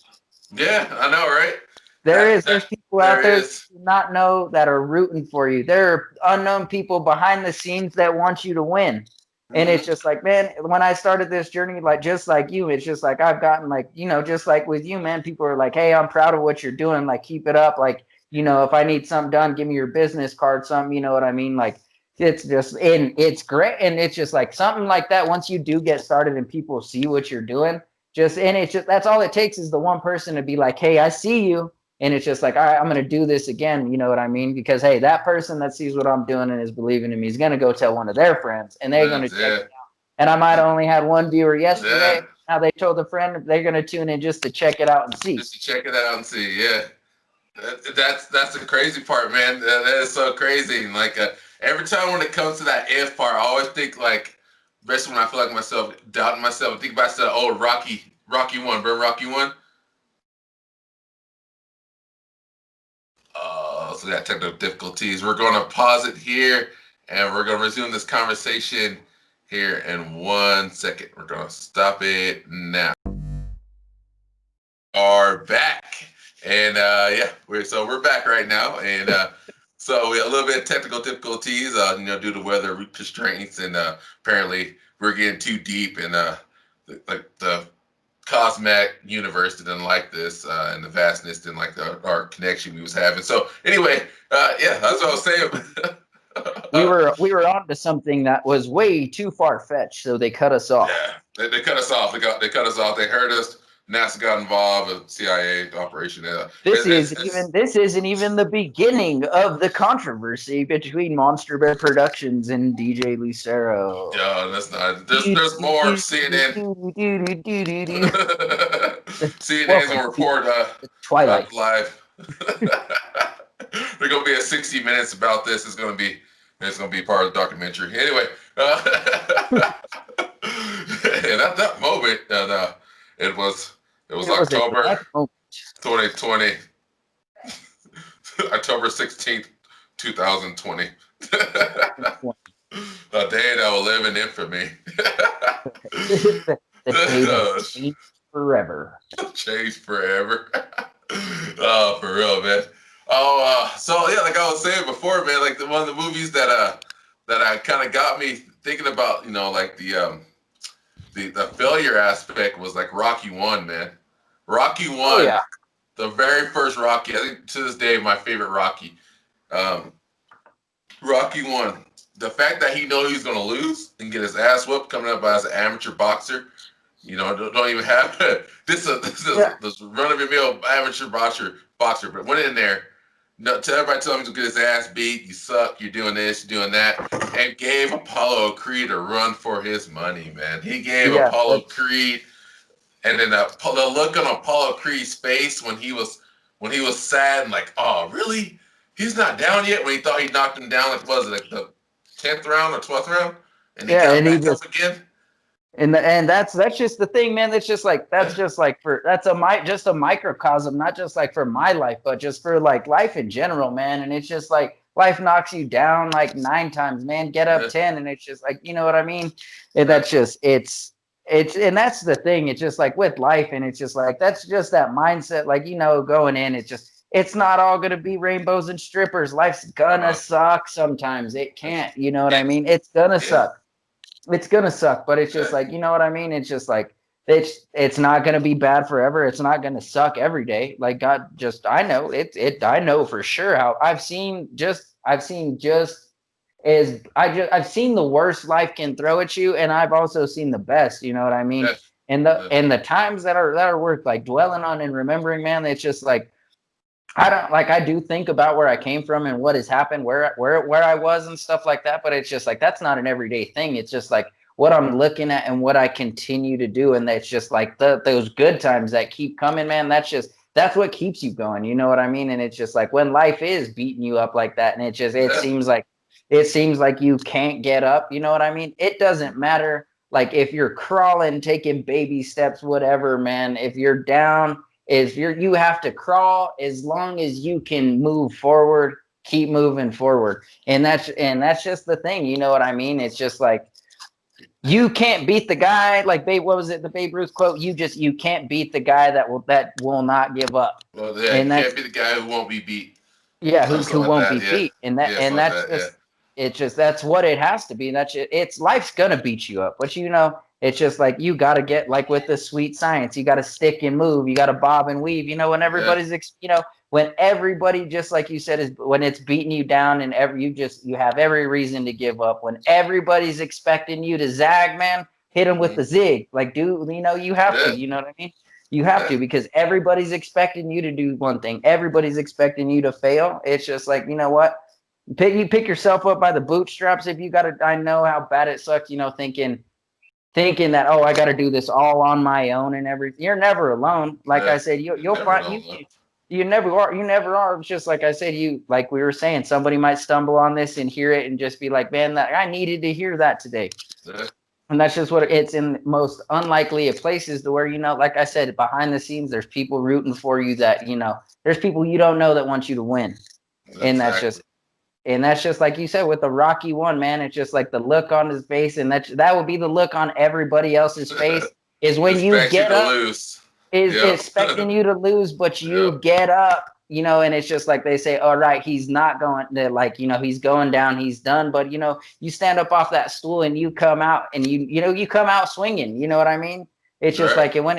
Yeah, I know, right?
There's people out there that you not know that are rooting for you. There are unknown people behind the scenes that want you to win. And it's just like, man, when I started this journey, like just like you, it's just like I've gotten like, you know, just like with you, man, people are like, hey, I'm proud of what you're doing. Like, keep it up. Like, you know, if I need something done, give me your business card, something, you know what I mean? Like, it's just, and it's great. And it's just like something like that. Once you do get started and people see what you're doing, and it's just, that's all it takes is the one person to be like, hey, I see you. And it's just like, all right, I'm going to do this again. You know what I mean? Because, hey, that person that sees what I'm doing and is believing in me is going to go tell one of their friends, and they're going to check it out. And I might have only had one viewer yesterday. Now they told a friend they're going to tune in just to check it out and see.
Just to check it out and see, yeah. That's the crazy part, man. That is so crazy. And like every time when it comes to that if part, I always think like, especially when I feel like myself, doubting myself, I think about the old Rocky 1. Remember Rocky 1? So we got technical difficulties. We're going to pause it here, and we're going to resume this conversation here in 1 second. We're going to stop it now. Are back, and we're back right now, and so we have a little bit of technical difficulties, you know, due to weather constraints, and apparently we're getting too deep, and the cosmic universe didn't like this, and the vastness didn't like our connection we was having. So anyway, that's what I was saying.
we were on to something that was way too far fetched, so they cut us off.
Yeah, they cut us off. They cut us off. They heard us. NASA got involved, a CIA operation.
This isn't even the beginning of the controversy between Monster Bear Productions and DJ Lucero.
Yeah, that's not. There's more. CNN. CNN's gonna report
Twilight
live. There's gonna be a 60 minutes about this. It's gonna be part of the documentary. Anyway, and at that moment, and it was October 2020, October 16th, 2020. A day that will live in infamy.
the day that changed forever.
Changed forever. Oh, for real, man. Oh, so yeah, like I was saying before, man, like one of the movies that kind of got me thinking about, you know, like the failure aspect was like Rocky 1, man. Rocky 1, the very first Rocky, I think to this day, my favorite Rocky. Rocky 1, the fact that he knows he's going to lose and get his ass whooped coming up as an amateur boxer, you know, don't even have this run-of-the-mill amateur boxer, but went in there, tell everybody, tell him to get his ass beat, you suck, you're doing this, you're doing that, and gave Apollo Creed a run for his money, man. He gave Apollo Creed, and then the look on Apollo Creed's face when he was sad and like, oh, really? He's not down yet, when he thought he knocked him down, like, was it like the 10th round or 12th round? And he got back up again?
And that's just the thing, man. That's just like just a microcosm, not just like for my life, but just for like life in general, man. And it's just like life knocks you down like 9 times, man. Get up 10, and it's just like, you know what I mean? And that's just and that's the thing. It's just like with life, and it's just like that's just that mindset. Like going in, it's not all gonna be rainbows and strippers. Life's gonna suck sometimes. It can't. You know what I mean? It's gonna suck. It's gonna suck, but it's just like what I mean. It's just like it's not gonna be bad forever. It's not gonna suck every day. Like God, just I know it. I know for sure how I've seen just I've seen the worst life can throw at you, and I've also seen the best. You know what I mean? And the times that are worth like dwelling on and remembering, man. It's just like I do think about where I came from and what has happened, where I was and stuff like that. But it's just like that's not an everyday thing. It's just like what I'm looking at and what I continue to do, and that's just like those good times that keep coming, man. That's what keeps you going. You know what I mean? And it's just like when life is beating you up like that, and it seems like you can't get up. You know what I mean? It doesn't matter. Like if you're crawling, taking baby steps, whatever, man. If you're down is you have to crawl as long as you can move forward, keep moving forward. And that's just the thing, you know what I mean? It's just like you can't beat the guy like what was it, the Babe Ruth quote? You can't beat the guy that will not give up.
Well, yeah,
And
you
that's
can't be the guy who won't be beat.
yeah, who
Something like
won't
that.
be
Yeah.
beat. And
Yeah, something like
that's
that. Yeah.
just it's just that's what it has to be. That's it's life's gonna beat you up. But it's just like you gotta get like with the sweet science, you gotta stick and move, you gotta bob and weave, when when everybody, just like you said, is when it's beating you down and you have every reason to give up. When everybody's expecting you to zag, man, hit them with the zig. Like, you have to, you know what I mean? You have to, because everybody's expecting you to do one thing. Everybody's expecting you to fail. It's just like, you know what? Pick yourself up by the bootstraps. If you got to, I know how bad it sucks, thinking that, oh, I got to do this all on my own and everything. You're never alone. Like I said, you'll find you never are. You never are. It's just like I said, like we were saying, somebody might stumble on this and hear it and just be like, man, I needed to hear that today.
Yeah.
And that's just what it's in most unlikely of places to where, like I said, behind the scenes, there's people rooting for you that, there's people you don't know that want you to win. And that's just like you said with the Rocky one, man. It's just like the look on his face, and that would be the look on everybody else's face is when you get up,
lose.
is expecting you to lose, but you get up, and it's just like they say, all right, he's not going to, like, he's going down, he's done. But you stand up off that stool and you come out and you come out swinging. You know what I mean? It's just like, and when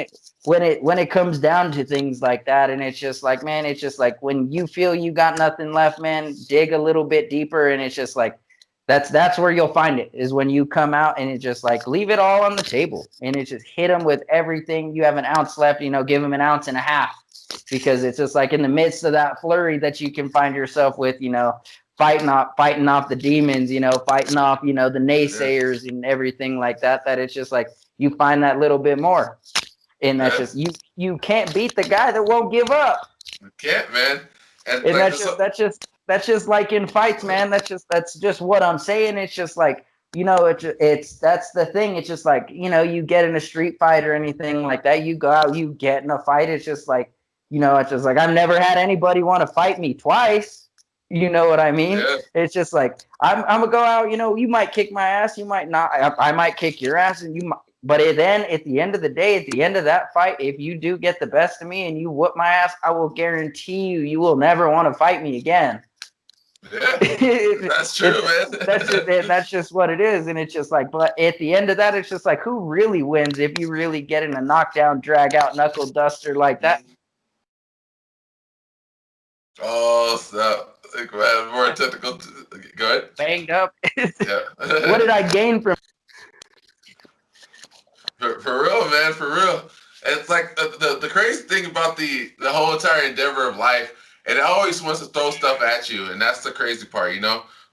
it comes down to things like that, and it's just like, man, it's just like when you feel you got nothing left, man, dig a little bit deeper, and it's just like that's where you'll find it, is when you come out and it's just like leave it all on the table, and it's just hit them with everything. You have an ounce left, give them an ounce and a half, because it's just like in the midst of that flurry that you can find yourself with, fighting off the demons, fighting off, the naysayers and everything like that, that it's just like you find that little bit more. And that's just you can't beat the guy that won't give up.
You can't, man.
And like that's just like in fights, man. That's just what I'm saying. It's just like, it's that's the thing. It's just like, you get in a street fight or anything like that, you go out, you get in a fight. It's just like, it's just like I've never had anybody want to fight me twice. You know what I mean?
Yeah.
It's just like I'm gonna go out. You might kick my ass, you might not. I might kick your ass, and you might. But then at the end of the day, at the end of that fight, if you do get the best of me and you whoop my ass, I will guarantee you will never want to fight me again.
Yeah, that's true, man.
That's just what it is. And it's just like, but at the end of that, it's just like, who really wins if you really get in a knockdown, drag out, knuckle duster like that?
Oh, stop. Think about it. More technical. Go ahead.
Banged up.
Yeah.
What did I gain from?
For real, man, for real. It's like the crazy thing about the whole entire endeavor of life, and it always wants to throw stuff at you, and that's the crazy part,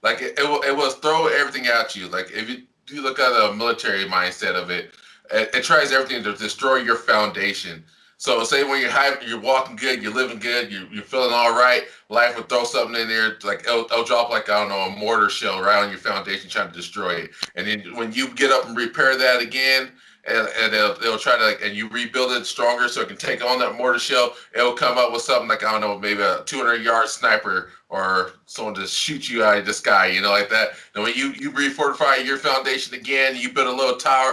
Like it will throw everything at you. Like if you look at the military mindset of it, it tries everything to destroy your foundation. So say when you're walking good, you're living good, you're feeling all right, life will throw something in there, like it'll drop like, I don't know, a mortar shell right on your foundation trying to destroy it. And then when you get up and repair that again, and they'll try to and you rebuild it stronger so it can take on that mortar shell. It'll come up with something like, I don't know, maybe a 200-yard sniper or someone to shoot you out of the sky, like that. And when you refortify your foundation again, you build a little tower,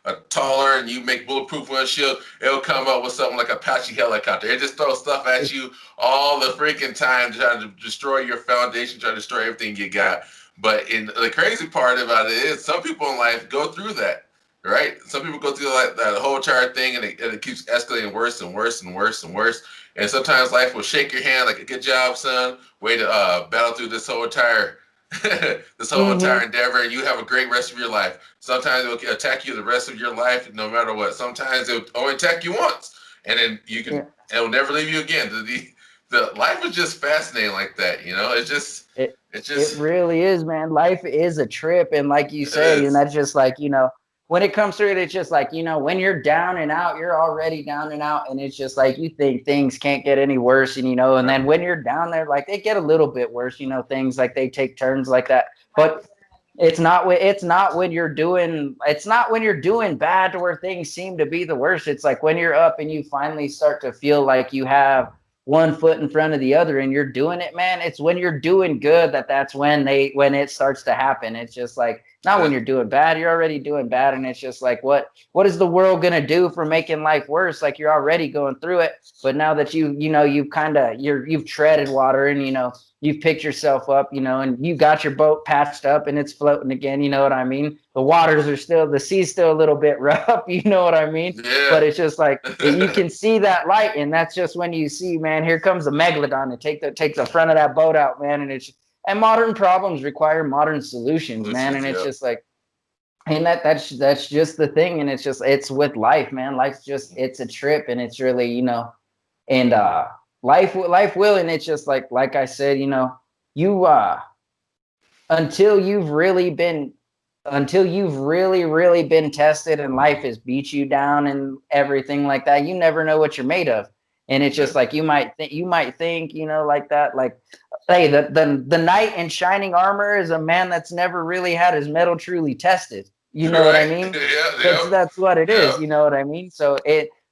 a taller, and you make bulletproof windshield, it'll come up with something like Apache helicopter. It just throws stuff at you all the freaking time to try to destroy your foundation, try to destroy everything you got. But the crazy part about it is some people in life go through that, right? Some people go through that whole entire thing, and it keeps escalating worse and worse and worse and worse. And sometimes life will shake your hand like, a good job, son. Way to battle through this whole entire entire endeavor, and you have a great rest of your life. Sometimes it will attack you the rest of your life, no matter what. Sometimes it will only attack you once, and then it will never leave you again. The life is just fascinating like that,
It really is, man. Life is a trip, and like you say, and that's just like, when it comes through it, it's just like, when you're down and out, you're already down and out, and it's just like you think things can't get any worse, and then when you're down there, like they get a little bit worse, things like they take turns like that. But it's not when you're doing bad to where things seem to be the worst. It's like when you're up and you finally start to feel like you have one foot in front of the other and you're doing it, man. It's when you're doing good that's when it starts to happen. It's just like, not when you're doing bad, you're already doing bad. And it's just like, what is the world going to do for making life worse? Like, you're already going through it. But now that you've treaded water and, you've picked yourself up, and you got your boat patched up and it's floating again. You know what I mean? The sea's still a little bit rough. You know what I mean?
Yeah.
But it's just like, you can see that light. And that's just when you see, man, here comes the megalodon to take the front of that boat out, man. And modern problems require modern solutions, man. And it's just like, and that's just the thing. And it's with life, man. It's a trip, and it's really, and life will, and it's just like I said, you until you've really been tested and life has beat you down and everything like that, you never know what you're made of. And it's just like, you might think, like that, like, hey, the knight in shining armor is a man that's never really had his metal truly tested. You know what I mean? That's what it is. You know what I mean?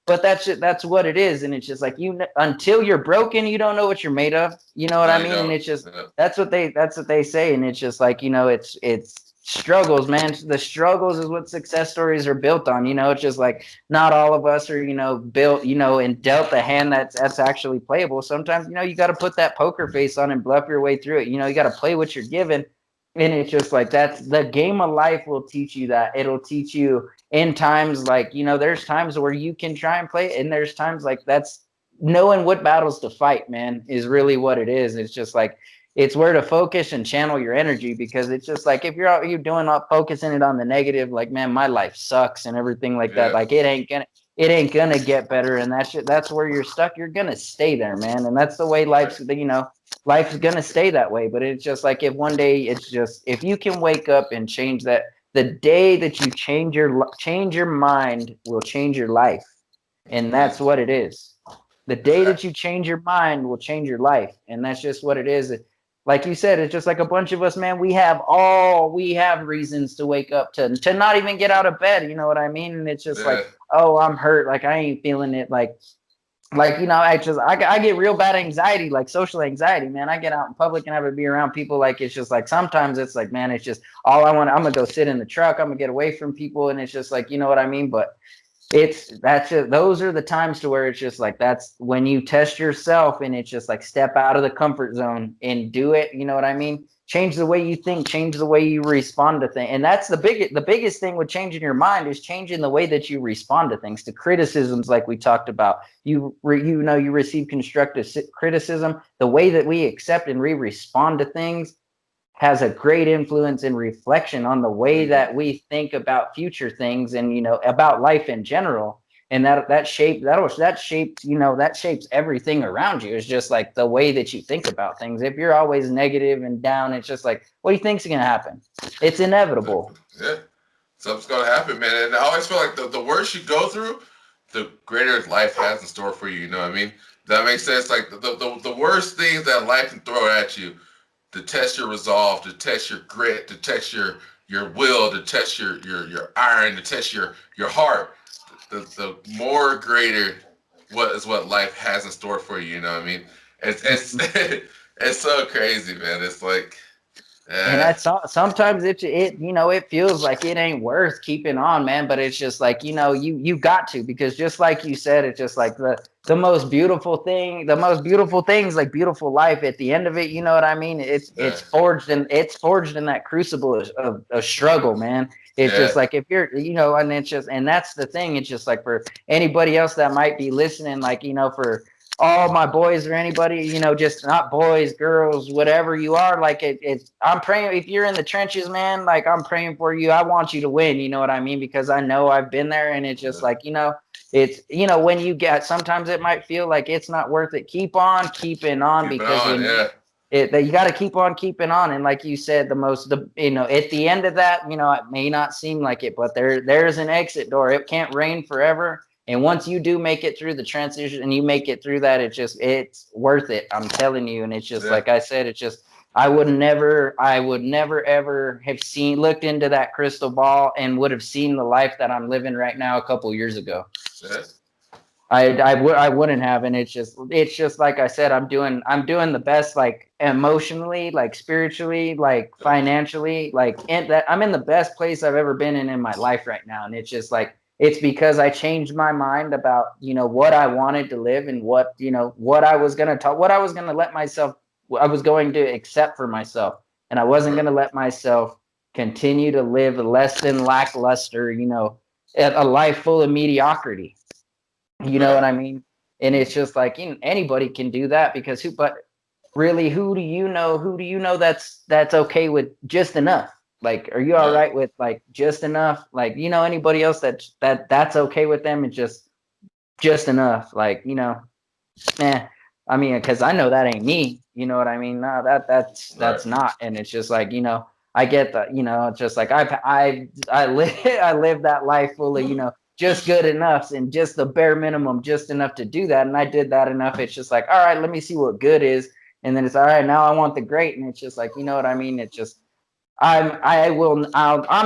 But that's what it is. And it's just like, until you're broken, you don't know what you're made of. You know what I mean? And it's just, that's what they say. And it's just like, it's struggles, man. The struggles is what success stories are built on. It's just like, not all of us are, built, and dealt the hand that's actually playable. Sometimes, you got to put that poker face on and bluff your way through it. You got to play what you're given. And it's just like, that's the game of life will teach you that. It'll teach you in times like, there's times where you can try and play, and there's times like, that's knowing what battles to fight, man, is really what it is. It's just like, it's where to focus and channel your energy, because it's just like, if you're focusing it on the negative, like, man, my life sucks and everything like that, like, it ain't gonna get better. And that's where you're stuck. You're gonna stay there, man. And that's the way life's gonna stay that way. But it's just like, if one day, if you can wake up and change that, the day that you change your mind will change your life. And that's what it is. The day that you change your mind will change your life. And that's just what it is. Like you said, it's just like a bunch of us, man. We have reasons to wake up to not even get out of bed. You know what I mean? And it's just like, oh, I'm hurt. Like, I ain't feeling it. Like, I get real bad anxiety, like social anxiety, man. I get out in public and have to be around people. Like, it's just like, sometimes it's like, man, it's just all I want. I'm going to go sit in the truck. I'm gonna get away from people. And it's just like, you know what I mean? But those are the times to where it's just like, that's when you test yourself, and it's just like, step out of the comfort zone and do it. You know what I mean? Change the way you think, change the way you respond to things. And that's the biggest thing with changing your mind, is changing the way that you respond to things, to criticisms, like we talked about. You receive constructive criticism. The way that we accept and we respond to things has a great influence and reflection on the way that we think about future things, and about life in general. And that shapes everything around you. It's just like the way that you think about things. If you're always negative and down, it's just like, what do you think's gonna happen? It's inevitable.
Yeah, something's gonna happen, man. And I always feel like the worse you go through, the greater life has in store for you. You know what I mean? That makes sense. Like, the worst things that life can throw at you, to test your resolve, to test your grit, to test your your will, to test your iron, to test your heart. The more greater what life has in store for you. You know what I mean? It's it's so crazy, man. It's like,
And
yeah,
that's sometimes it it feels like it ain't worth keeping on, man. But it's just like you got to, because just like you said, it's just like the most beautiful thing, the most beautiful things, like beautiful life. At the end of it, you know what I mean?
yeah,
It's forged in that crucible of struggle, man. It's
yeah,
just like if you're and it's just, and that's the thing. It's just like for anybody else that might be listening, like for all my boys or anybody, just not boys, girls, whatever you are, like I'm praying. If you're in the trenches, man, like I'm praying for you. I want you to win, you know what I mean? Because I know I've been there, and it's just
yeah.
like, it's, when you get, sometimes it might feel like it's not worth it. Keep on keeping on,
Keep it
because
on, yeah.
you got to keep on keeping on. And like you said, at the end of that, it may not seem like it, but there's an exit door. It can't rain forever. And once you do make it through the transition and you make it through that, it's worth it. I'm telling you. And it's just,
Yeah.
like I said, it's just, I would never ever have looked into that crystal ball and would have seen the life that I'm living right now a couple years ago.
Yeah.
I wouldn't have. And it's just like I said, I'm doing the best, like emotionally, like spiritually, like financially, like I'm in the best place I've ever been in my life right now. And it's just like, it's because I changed my mind about, what I wanted to live, and what I was going to talk, what I was going to let myself, I was going to accept for myself. And I wasn't
Right.
going to let myself continue to live less than lackluster, a life full of mediocrity. You know
Right.
what I mean? And it's just like, anybody can do that, because but really, who do you know? Who do you know that's okay with just enough? Like, are you all
Right.
right with like just enough? Like, anybody else that's okay with them, and just enough? Like, eh. I mean, because I know that ain't me. You know what I mean? No,
Right.
that's not. And it's just like, I get that. It's just like I live I live that life full of just good enough, and just the bare minimum, just enough to do that. And I did that enough. It's just like, all right, let me see what good is. And then it's all right. Now I want the great. And it's just like, you know what I mean? It's just, I'm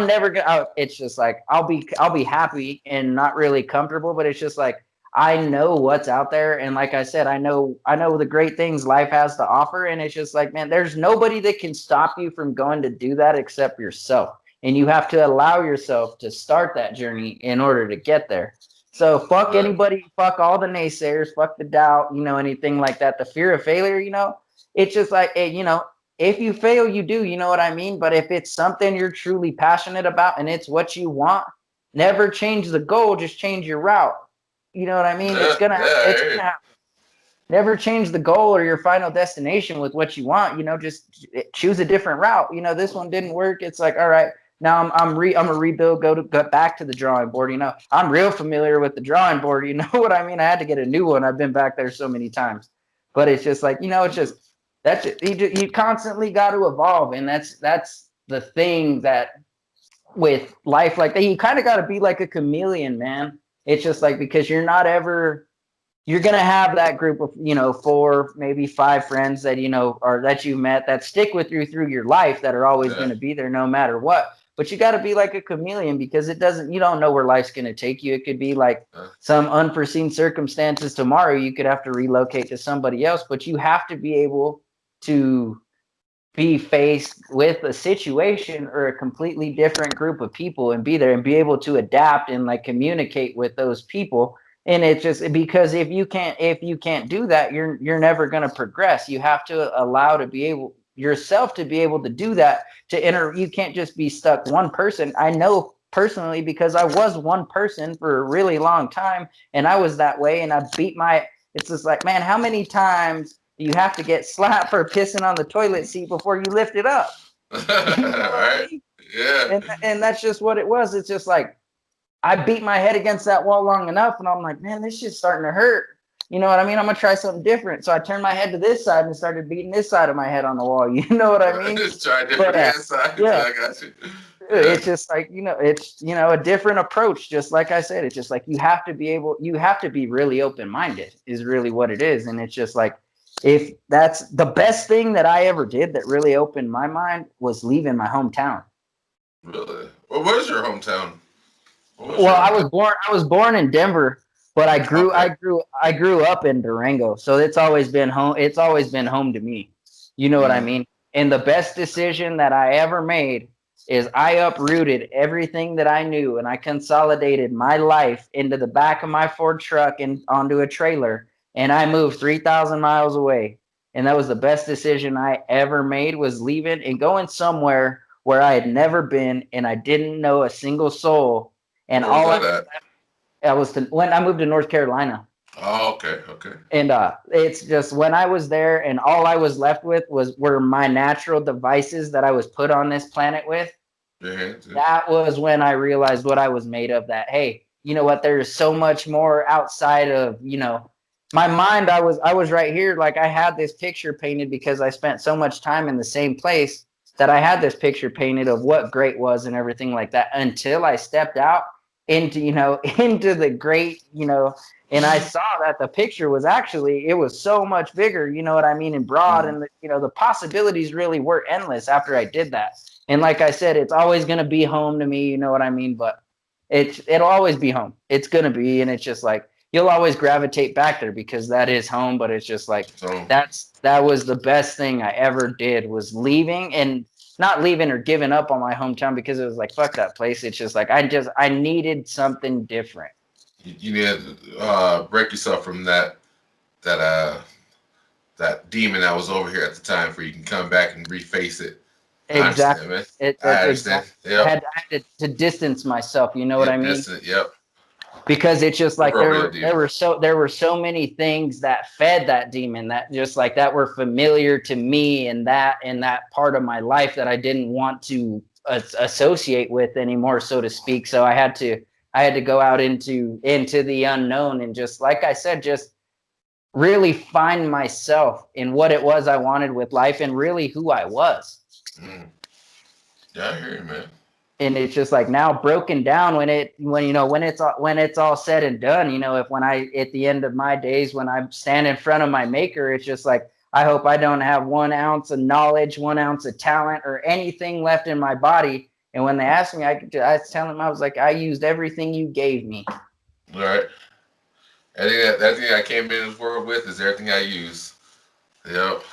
never gonna. It's just like I'll be happy and not really comfortable, but it's just like I know what's out there, and like I said, I know the great things life has to offer, and it's just like, man, there's nobody that can stop you from going to do that except yourself, and you have to allow yourself to start that journey in order to get there. So fuck
Right.
anybody, fuck all the naysayers, fuck the doubt, anything like that, the fear of failure, it's just like, if you fail, you do, you know what I mean? But if it's something you're truly passionate about and it's what you want, never change the goal, just change your route. You know what I mean?
Yeah. Yeah. I
It's
hear you.
gonna happen. Never change the goal or your final destination with what you want. Just choose a different route. This one didn't work. It's like, all right, now I'm a rebuild. Go back to the drawing board. I'm real familiar with the drawing board. You know what I mean? I had to get a new one. I've been back there so many times, but it's just like, it's just that's it. You constantly got to evolve, and that's the thing that with life like that, you kind of got to be like a chameleon, man. It's just like, because you're gonna have that group of 4, maybe 5 friends that or that you met that stick with you through your life, that are always
Yeah.
going to be there no matter what. But you got to be like a chameleon, because you don't know where life's going to take you. It could be like
Yeah.
some unforeseen circumstances tomorrow. You could have to relocate to somebody else, but you have to be able to be faced with a situation or a completely different group of people, and be there and be able to adapt and like communicate with those people. And it's just because if you can't do that, you're never going to progress. You have to allow to be able yourself to be able to do that, to enter. You can't just be stuck one person. I know personally, because I was one person for a really long time, and I was that way, and I beat my it's just like, man, how many times do you have to get slapped for pissing on the toilet seat before you lift it up? You know what I
Right.
mean?
Yeah.
And that's just what it was. It's just like I beat my head against that wall long enough, and I'm like, man, this shit's starting to hurt. You know what I mean? I'm gonna try something different. So I turned my head to this side and started beating this side of my head on the wall. You know what I mean?
Just try
But
different hand sides.
yeah,
I got you. Yeah.
it's just like, it's a different approach. Just like I said, it's just like you have to be really open-minded is really what it is. And it's just like, if that's the best thing that I ever did that really opened my mind, was leaving my hometown.
Really? Well, where's your hometown? What was
Well,
your
I
hometown?
was born in Denver, but
Okay.
I grew up in Durango. So it's always been home. It's always been home to me. You know what I
Mm,
mean? And the best decision that I ever made is I uprooted everything that I knew and I consolidated my life into the back of my Ford truck and onto a trailer, and I moved 3,000 miles away. And that was the best decision I ever made, was leaving and going somewhere where I had never been and I didn't know a single soul. And
where was
all
that at?
I was when I moved to North Carolina.
Oh, okay, okay.
And it's just when I was there and all I was left with were my natural devices that I was put on this planet with.
Your hands. Yeah.
That was when I realized what I was made of. That, hey, you know what, there's so much more outside of, my mind. I was right here, like I had this picture painted because I spent so much time in the same place, that I had this picture painted of what great was and everything like that, until I stepped out into, into the great, and I saw that the picture was actually, it was so much bigger, you know what I mean, and broad,
Mm,
and the possibilities really were endless after I did that. And like I said, it's always going to be home to me, you know what I mean? But it'll always be home. It's going to be, and it's just like, you'll always gravitate back there because that is home. But it's just like,
so
that was the best thing I ever did, was leaving, and not leaving or giving up on my hometown, because it was like, fuck that place. It's just like, I needed something different.
you need to break yourself from that that demon that was over here at the time, for you can come back and reface it. I understand,
Exactly.
man.
That's
I understand.
exactly.
Yep.
I had to distance myself. You know what I
Yep.
mean?
Distant. Yep.
Because it's just
The
like
proverbial demon.
there were so many things that fed that demon, that just like that were familiar to me, and that part of my life that I didn't want to associate with anymore, so to speak. So I had to go out into the unknown, and just like I said, just really find myself in what it was I wanted with life, and really who I was.
Mm. Yeah, I hear you, man.
And it's just like, now broken down, when it's all said and done, if when I, at the end of my days, when I stand in front of my maker, it's just like, I hope I don't have 1 ounce of knowledge, 1 ounce of talent, or anything left in my body. And when they asked me, I was telling them, I was like, I used everything you gave me.
All right. I think that thing I came in this world with is everything I use. Yep.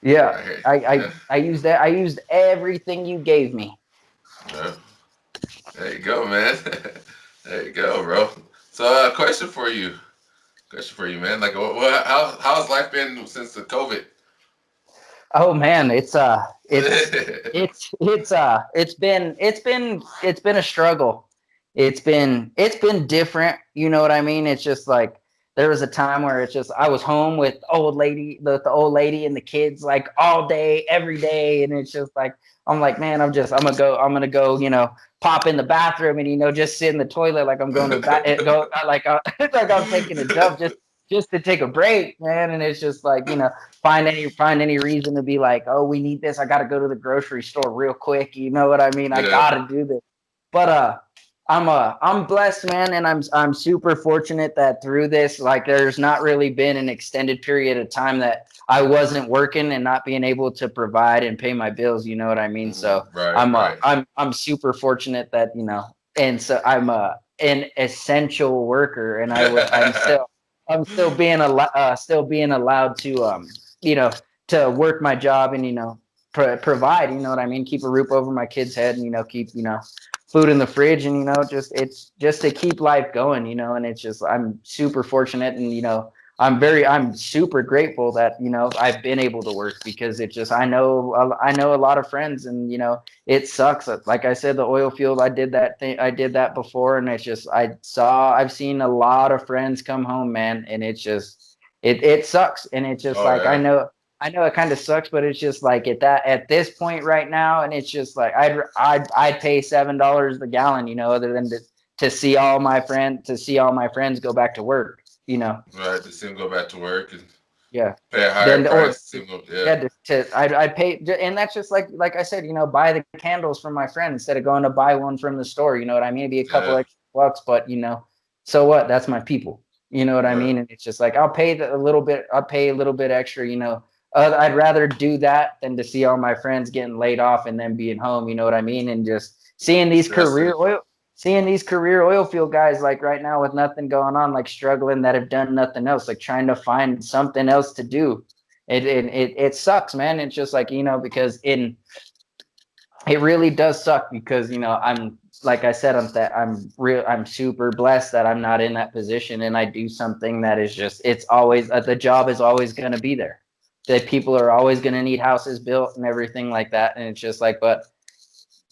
Yeah,
I hear. Yeah.
I used everything you gave me.
Yeah. There you go, man. There you go, bro. So, question for you. Question for you, man. Like, how's life been since the COVID?
Oh man, it's been a struggle. It's been different, you know what I mean? It's just like, there was a time where it's just, I was home with the old lady and the kids, like all day, every day, and it's just like, I'm like, man, I'm gonna go, pop in the bathroom and, just sit in the toilet like I'm going to go like like I'm taking a dump, just to take a break, man. And it's just like, find any reason to be like, oh, we need this. I got to go to the grocery store real quick. You know what I mean? I
Yeah.
got to do this. But I'm blessed, man, and I'm super fortunate that through this, like, there's not really been an extended period of time that I wasn't working and not being able to provide and pay my bills. You know what I mean?
Mhm.
So
Right. Right.
I'm super fortunate that, and so I'm an essential worker, and I'm still being allowed to, to work my job and, provide, you know what I mean, keep a roof over my kid's head, and, keep, food in the fridge, and, it's just to keep life going, and it's just, I'm super fortunate, and, I'm super grateful that, I've been able to work, because it just, I know a lot of friends, and, it sucks. Like I said, the oil field, I did that before, and it's just, I've seen a lot of friends come home, man, and it's just, it sucks. And it's just
Oh
like,
yeah.
I know it kind of sucks, but it's just like, at this point right now, and it's just like, I'd pay $7 a gallon, other than to see all my friends go back to work,
Right. To see him go back to work and
yeah.
pay a higher
Then, or
price. See him go, yeah.
yeah, I'd pay, and that's just like I said, buy the candles from my friend instead of going to buy one from the store. You know what I mean? It'd be a couple
Yeah.
extra bucks, but, so what? That's my people. You know what I
Right.
mean? And it's just like, I'll pay a little bit extra, I'd rather do that than to see all my friends getting laid off and then being home. You know what I mean? And just seeing these career oil field guys like right now with nothing going on, like struggling, that have done nothing else, like trying to find something else to do. It sucks, man. It's just like, because it really does suck because, I'm, like I said, I'm super blessed that I'm not in that position, and I do something that is just, it's always, the job is always going to be there. That people are always going to need houses built and everything like that. And it's just like, but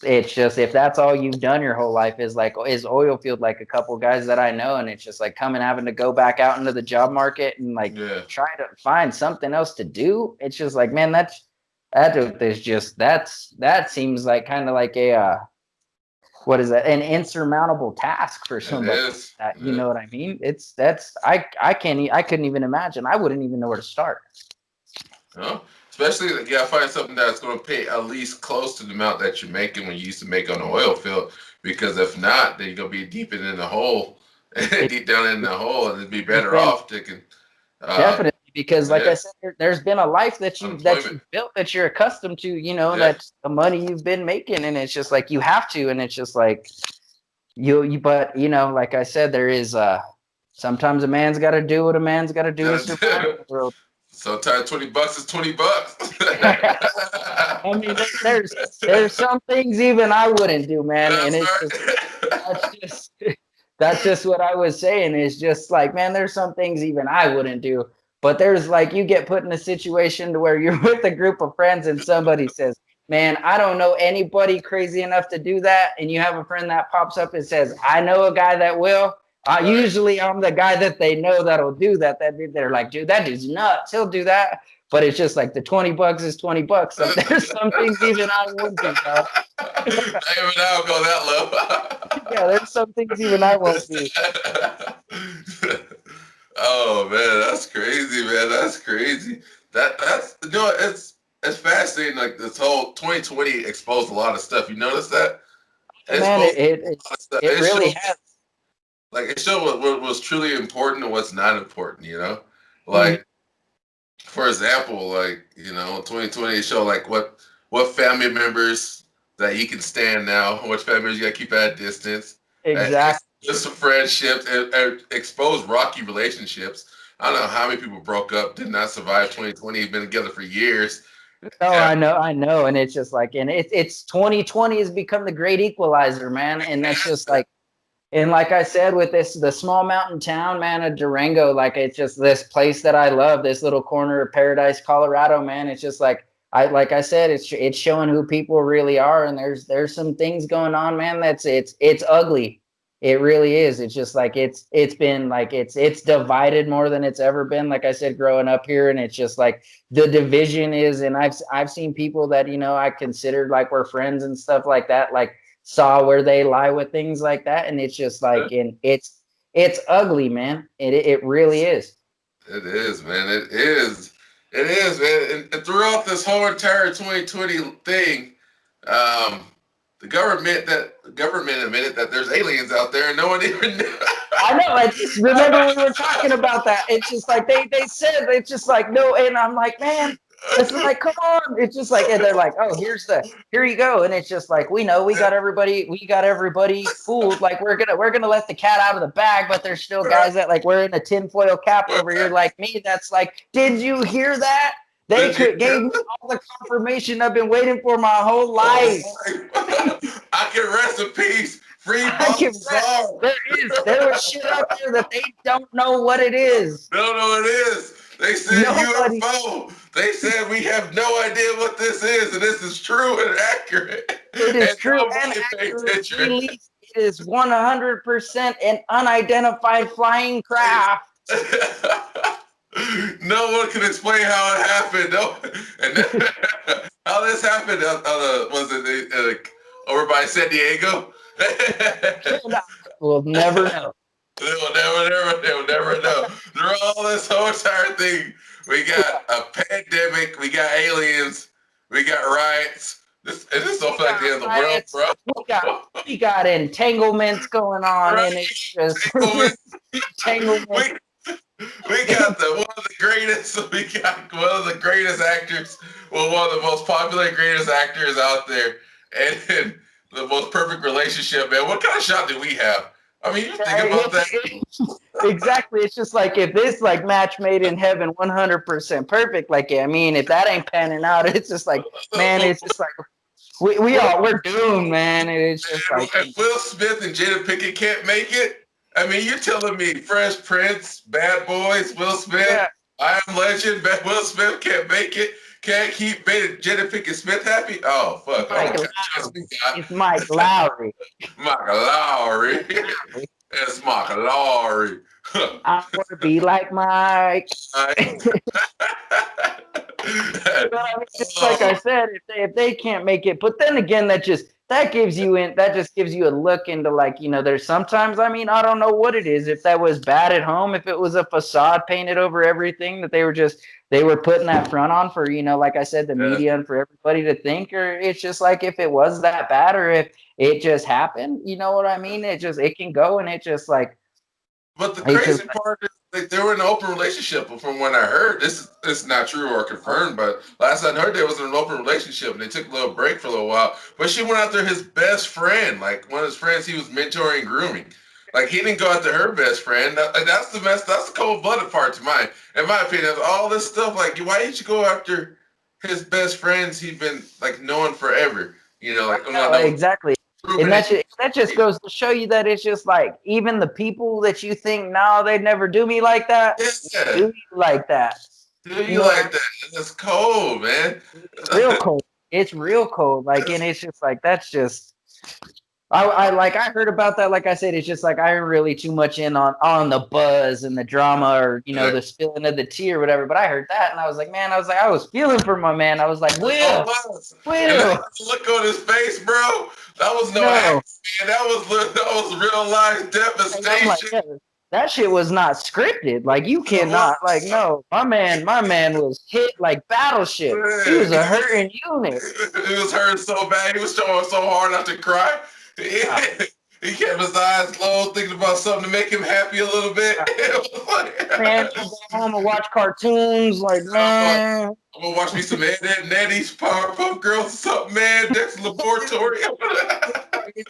it's just, if that's all you've done your whole life is oil field, like a couple guys that I know, and it's just like having to go back out into the job market and like try to find something else to do. It's just like, man, that seems like kind of like a what is that, an insurmountable task for somebody that, you know what I mean? I couldn't even imagine. I wouldn't even know where to start.
Especially you gotta find something that's going to pay at least close to the amount that you're making when you used to make on the oil field. Because if not, then you're gonna be deep in the hole, deep down in the hole, and it'd be better off taking.
Definitely, because like I said, there's been a life that you built, that you're accustomed to. That's the money you've been making, and it's just like you have to, and it's just like you. But like I said, there is sometimes a man's got to do what a man's got to do to survive in the world.
Sometimes $20 is $20.
I mean, there's some things even I wouldn't do, man. And it's that's just what I was saying. Is just like, man, there's some things even I wouldn't do. But there's like, you get put in a situation to where you're with a group of friends and somebody says, man, I don't know anybody crazy enough to do that. And you have a friend that pops up and says, I know a guy that will. Usually I'm the guy that they know that'll do that. They're like, dude, that dude's nuts. He'll do that. But it's just like the $20 is $20. So there's some things even I won't do, bro.
Even I'll go that low.
Yeah, there's some things even I won't do.
Oh man, that's crazy, man. That's crazy. That's it's fascinating. Like this whole 2020 exposed a lot of stuff. You notice that?
Man, it really has.
Like it showed what was truly important and what's not important. Like for example, like 2020 showed like what family members that you can stand now, which family members you gotta keep at a distance.
Exactly.
Just friendships and expose rocky relationships. I don't know how many people broke up, did not survive 2020, been together for years.
Oh, I know. And it's just like, and it's 2020 has become the great equalizer, man. And that's just like, and like I said, with the small mountain town, man, of Durango, like it's just this place that I love, this little corner of Paradise, Colorado, man. It's just like, like I said, it's showing who people really are. And there's some things going on, man. It's ugly. It really is. It's just like, it's been like, it's divided more than it's ever been. Like I said, growing up here, and it's just like the division is, and I've seen people that, I considered like we're friends and stuff like that, like saw where they lie with things like that. And it's just like, and it's ugly, man. It really is.
It is, man. It is, man. And throughout this whole entire 2020 thing, the government admitted that there's aliens out there, and no one even knew.
I know. I just remember we were talking about that. It's just like they said, it's just like, no, and I'm like, man, it's like, come on. It's just like, and they're like, oh, here you go. And it's just like, we got everybody fooled. Like we're gonna let the cat out of the bag, but there's still guys that like wearing a tinfoil cap over here like me. That's like, did you hear that? They gave me all the confirmation I've been waiting for my whole life.
I can rest in peace. Free
There was shit out there that they don't know what it is.
They don't know what it is. They said UFO. They said we have no idea what this is, and this is true and accurate.
It is true and accurate. It is 100% an unidentified flying craft.
No one can explain how it happened. No, and how this happened. Was it over by San Diego?
We'll never know.
They'll never know. Through all this whole entire thing, we got a pandemic, we got aliens, we got riots. This don't feel like the end of the world, bro.
We got entanglements going on, and it's just entanglements.
We got one of the greatest. We got one of the greatest actors. Well, one of the most popular, greatest actors out there, and the most perfect relationship. Man, what kind of shot do we have? I mean, you think about that.
Exactly. It's just like if this like match made in heaven 100% perfect, like I mean, if that ain't panning out, it's just like, man, it's just like we're doomed, man. And it's just like
If Will Smith and Jada Pinkett can't make it, I mean, you're telling me Fresh Prince, Bad Boys, Will Smith,
yeah.
I Am Legend, Will Smith can't make it, can't keep Jada Pinkett Smith happy? Oh, fuck.
It's Mike Lowry.
Mike Lowry. It's Mike Lowry.
I want to be like Mike. But I mean, just like I said, if they can't make it, but then again, that just gives you a look into like, you know, there's sometimes, I mean, I don't know what it is, if that was bad at home, if it was a facade painted over everything that they were putting that front on for, you know, like I said, the media and for everybody to think, or it's just like if it was that bad or if it just happened, you know what I mean? It can go and it just like.
But the crazy part is, like, they were in an open relationship. But from what I heard, this is not true or confirmed. But last I heard, they was in an open relationship, and they took a little break for a little while. But she went after his best friend, like one of his friends he was mentoring, and grooming. Like he didn't go after her best friend. That's the mess. That's the cold-blooded part, in my opinion. All this stuff, like, why didn't you go after his best friends he's been like knowing forever? You know, like
exactly. And that just goes to show you that it's just like even the people that you think no, they'd never do me like that.
Yeah.
Do you like that?
Do you like that? That's cold, man.
It's real cold. It's real cold. Like, and it's just like that's just. I heard about that. Like I said, it's just like I ain't really too much in on the buzz and the drama or you know the spilling of the tea or whatever. But I heard that and I was like, man, I was feeling for my man. I was like, Will.
Look on his face, bro. That was no act, man. That was real life devastation.
Like, yeah, that shit was not scripted. Like you cannot. Like no, my man was hit like battleship. He was a hurting unit.
He was hurting so bad. He was trying so hard not to cry. He kept his eyes closed, thinking about something to make him happy a little bit.
Man, go home and watch cartoons. Like, man.
I'm gonna watch me some Ed, Netties, Powerpuff Girls, or something, man. Dexter Laboratory.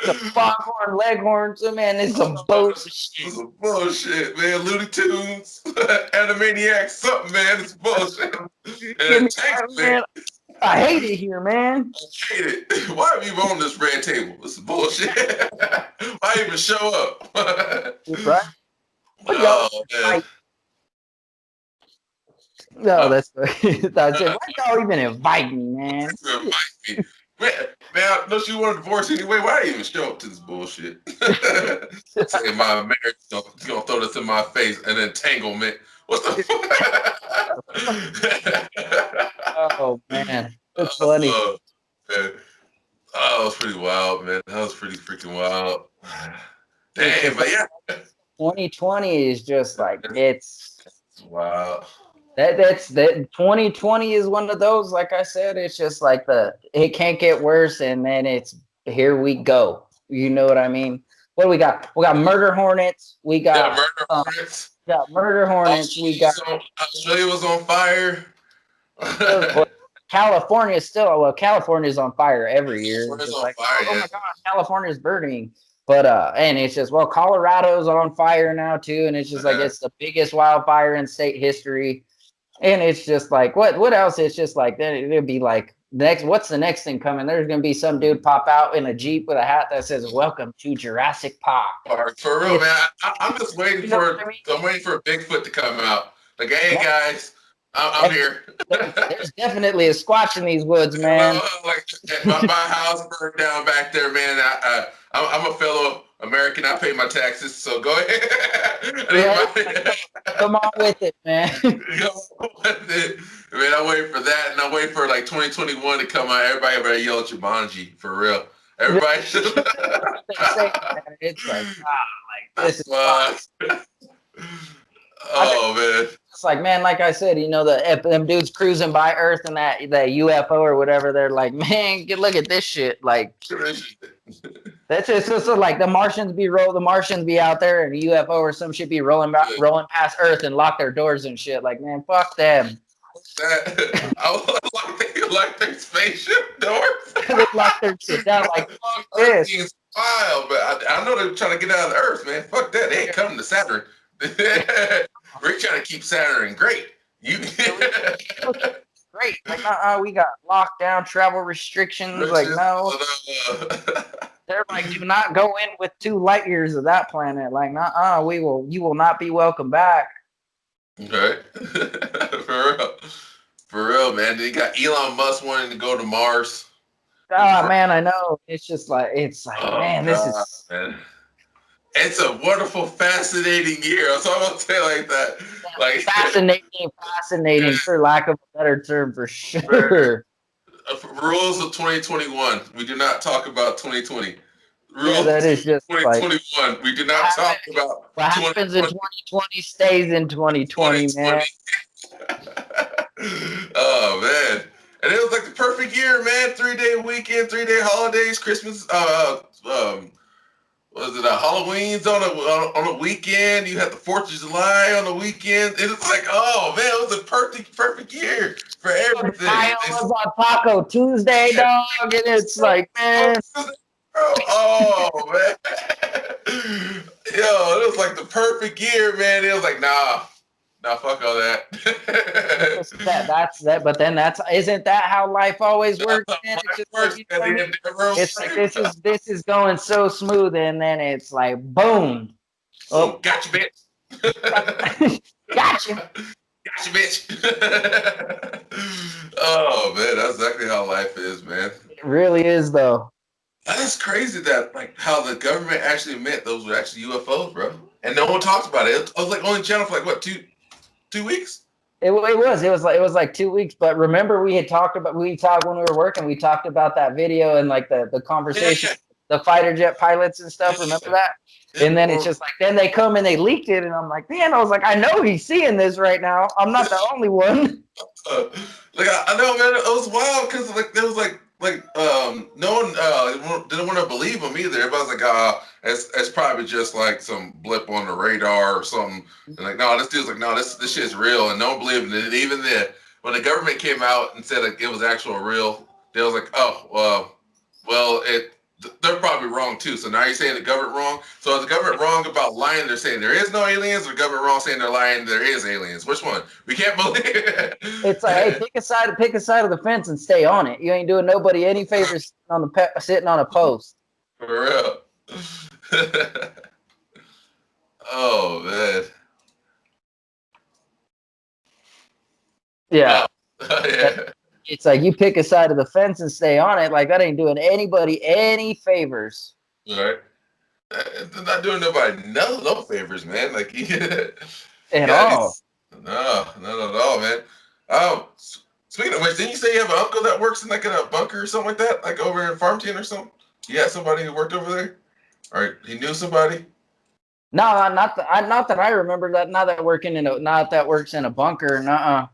Some foghorn leghorns, man. It's some bullshit.
It's some bullshit, man. Looney Tunes, Animaniacs, something, man. It's bullshit.
Man, I hate it here, man.
I hate it. Why are you on this red table? This is bullshit. Why even show up?
Right? No, that's it. Why y'all even invite me, man?
Man, don't you want a divorce anyway? Why do you even show up to this bullshit? Say my marriage, you're gonna throw this in my face, an entanglement. What the fuck?
Oh man, that's funny.
Man. Oh, that was pretty wild, man. That was pretty freaking wild. Damn, but yeah.
2020 is just like it's
wow.
That's 2020 is one of those, like I said, it's just like it can't get worse and then it's here we go. You know what I mean? What do we got? We got murder hornets. We got
murder hornets.
Got murder hornets.
Australia was on fire.
California California's on fire every year.
It's
like, oh my God, California's burning. But and it's just Colorado's on fire now too, and it's just like it's the biggest wildfire in state history. And it's just like what else? It's just like it'd be like what's the next thing coming? There's gonna be some dude pop out in a Jeep with a hat that says "Welcome to Jurassic Park."
For real, man. I'm just waiting I'm waiting for Bigfoot to come out. Like, hey guys, I'm here.
There's definitely a Squatch in these woods, man.
Like my house burned down back there, man. I'm a fellow American. I pay my taxes, so go ahead.
Come on with it, man.
Man, I wait for that, and I wait for like 2021 to come out. Everybody better yell at Jumanji for real. Everybody should.
It's like, this is fun.
Oh man.
It's like, man, like I said, you know, them dudes cruising by Earth and that UFO or whatever, they're like, man, look at this shit. Like, That's just so like the Martians be out there and a UFO or some shit be rolling past Earth and lock their doors and shit. Like, man, fuck them.
That I would like their spaceship doors.
They lock their shit down like
Earth
this.
being wild, but I know they're trying to get out of the Earth, man. Fuck that. They ain't coming to Saturn. We're trying to keep Saturn great. You
Great. Like, we got lockdown, travel restrictions. Like, no. They're like, do not go in with 2 light years of that planet. Like, you will not be welcome back.
Right. For real, man. They got Elon Musk wanting to go to Mars.
Man, I know. It's like, man, this is.
Man. It's a wonderful, fascinating year. So I'm gonna say like that. Like
Fascinating, for lack of a better term, for sure.
Rules of 2021. We do not talk about 2020. Rules
that is just
2021.
Like,
we do not talk about
what happens in 2020 stays in 2020, man.
Oh man. And it was like the perfect year, man. 3-day weekend, 3-day holidays, Christmas, was it Halloween's on a weekend? You had the 4th of July on the weekend. It was like, oh man, it was a perfect year for everything.
It was on Taco Tuesday, dog, and it's like, man.
Oh man. Yo, it was like the perfect year, man. It was like, nah, fuck all that.
That's that. But then isn't that how life always works? Man? It's like this is going so smooth, and then it's like boom.
Oh, gotcha, bitch.
Gotcha,
bitch. Oh man, that's exactly how life is, man.
It really is, though.
That's crazy that like how the government actually meant those were actually UFOs, bro, and no one talks about it. I was like on the channel for like what 2 weeks.
It was like 2 weeks. But remember, we talked when we were working. We talked about that video and like the conversation, the fighter jet pilots and stuff. Remember that? And then it's just like then they come and they leaked it, and I'm like, man, I was like, I know he's seeing this right now. I'm not the only one.
Like I know, man, it was wild because like there was like no one didn't want to believe him either. Everybody's like, it's probably just like some blip on the radar or something. And like, no, this dude's like, no, this shit's real, and no one believed in it. And even then, when the government came out and said like it was actual real, they was like, oh, well, they're probably wrong too. So now you're saying the government wrong. So is the government wrong about lying? They're saying there is no aliens, or the government wrong saying they're lying? There is aliens. Which one? We can't believe it.
It's like, hey, pick a side of the fence and stay on it. You ain't doing nobody any favors sitting on a post.
For real. Oh man.
Yeah.
Yeah.
It's like you pick a side of the fence and stay on it. Like that ain't doing anybody any favors.
Right. They're not doing nobody no favors, man. Like
at all.
No, not at all, man. Speaking of which, didn't you say you have an uncle that works in like in a bunker or something like that, like over in Farmington or something? You had somebody who worked over there, or he knew somebody?
No, not that I remember that. Not that works in a bunker. Nuh-uh.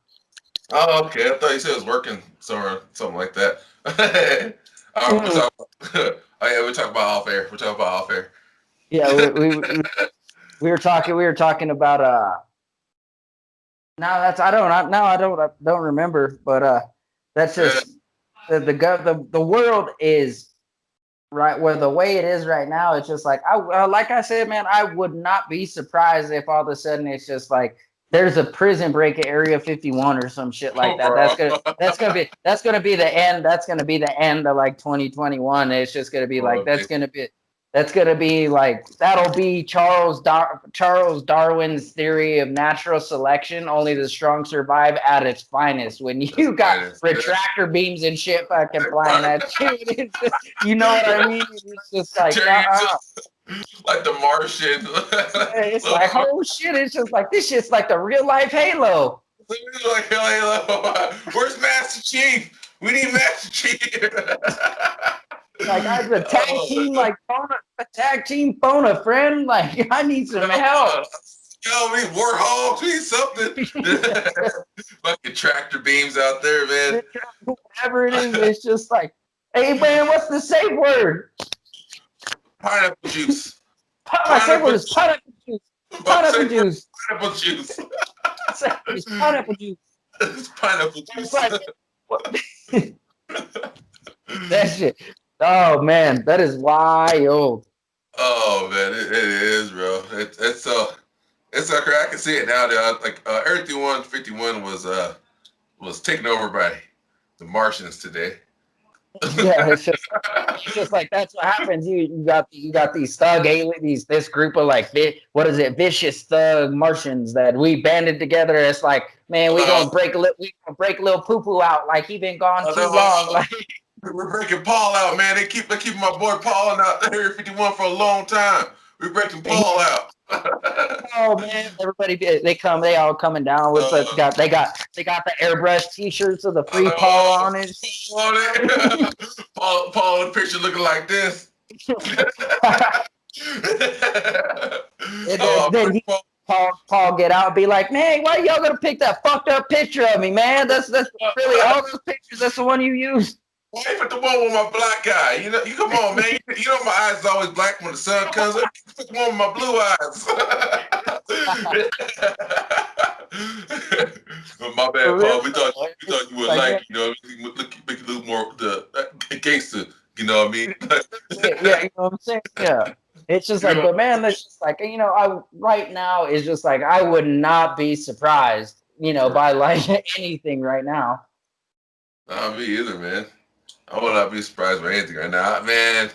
Oh, okay. I thought you said it was working somewhere, something like that. We talk about off air. We're talking about off air.
Yeah, we were talking about I don't remember, but that's just the world is right where the way it is right now. It's just like like I said, man, I would not be surprised if all of a sudden it's just like there's a prison break at Area 51 or some shit like that. That's gonna be the end. That's gonna be the end of like 2021. It's just gonna be like that's gonna be like that'll be Charles Darwin's theory of natural selection. Only the strong survive at its finest. When you got retractor beams and shit fucking flying at you, it's just, you know what I mean? It's just like
like the Martian.
It's like, oh shit! It's just like this shit's like the real life Halo.
Like Halo. Where's Master Chief? We need Master Chief.
Like I the tag team phone a friend. Like I need some help.
Yo, we Warhol, we need something. Fucking tractor beams out there, man.
Whatever it is, it's just like, hey man, what's the safe word?
Pineapple juice.
My favorite is pineapple juice. Pineapple juice.
Pineapple juice.
It's pineapple juice.
It's pineapple juice.
That shit. Oh man, that is wild.
Oh man, it is, bro. It's okay. I can see it now. Like Area 51 was taken over by the Martians today.
Yeah, it's just like that's what happens. You got these thug aliens, this group of like what is it, vicious thug Martians that we banded together. It's like, man, we gonna break a little poo poo out. Like he been gone too long. Like
we're breaking Paul out, man. They keep my boy Paul out there Area 51 for a long time. We're breaking Paul out.
Oh man, everybody they all coming down with they got the airbrush t-shirts of the free Paul on it.
Paul in the picture looking like this.
then Paul get out and be like, man, why y'all gonna pick that fucked up picture of me, man? That's really all those pictures. That's the one you used.
Why you put the one with my black guy? You come on, man. You know my eyes is always black when the sun comes up. Put the one with my blue eyes. My bad, Paul. We thought you would like, make it a little more gangster. You know what I mean?
Yeah, you know what I'm saying? Yeah. It's just like, but man, that's just like, I right now is just like I would not be surprised, by like anything right now.
Not me either, man. I would not be surprised by anything right now, man.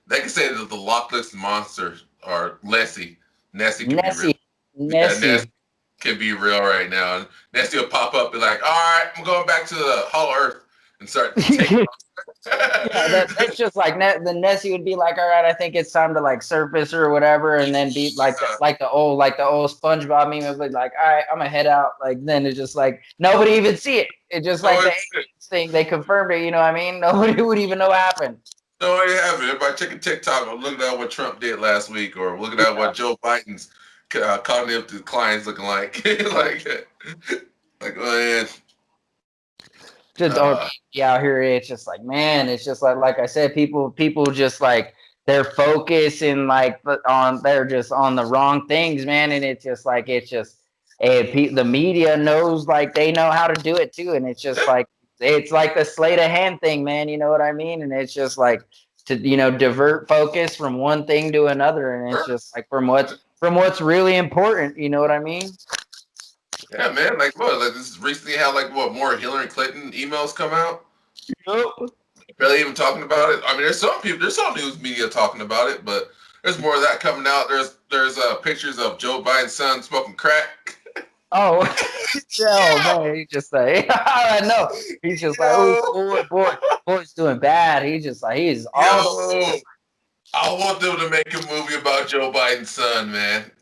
They can say that the Loch Ness monster or Nessie can be real. Nessie can be real right now. And Nessie will pop up and be like, all right, I'm going back to the Hollow Earth and start taking
yeah, that's just like the Nessie would be like, all right, I think it's time to like surface or whatever, and then be like the old SpongeBob meme of like, all right, I'm gonna head out. Like then it's just like nobody even see it. It's just like the aliens thing. They confirmed it. You know what I mean? Nobody would even know what happened.
No, it happened. Everybody checking TikTok or looking at what Trump did last week, or looking at what Joe Biden's cognitive clients looking like. like man.
Just out here, it's just like, man, it's just like I said, people just like they're focusing like they're just on the wrong things, man, and it's just like the media knows like they know how to do it too, and it's like the sleight of hand thing, man. You know what I mean? And it's just like to divert focus from one thing to another, and it's just like from what's really important. You know what I mean?
Yeah, man. Like what? Like this is recently how more Hillary Clinton emails come out.
Nope.
Barely even talking about it. I mean, there's some news media talking about it, but there's more of that coming out. There's pictures of Joe Biden's son smoking crack.
Oh, man, he just like I know. He's just like, oh boy's doing bad. He's just like
I want them to make a movie about Joe Biden's son, man.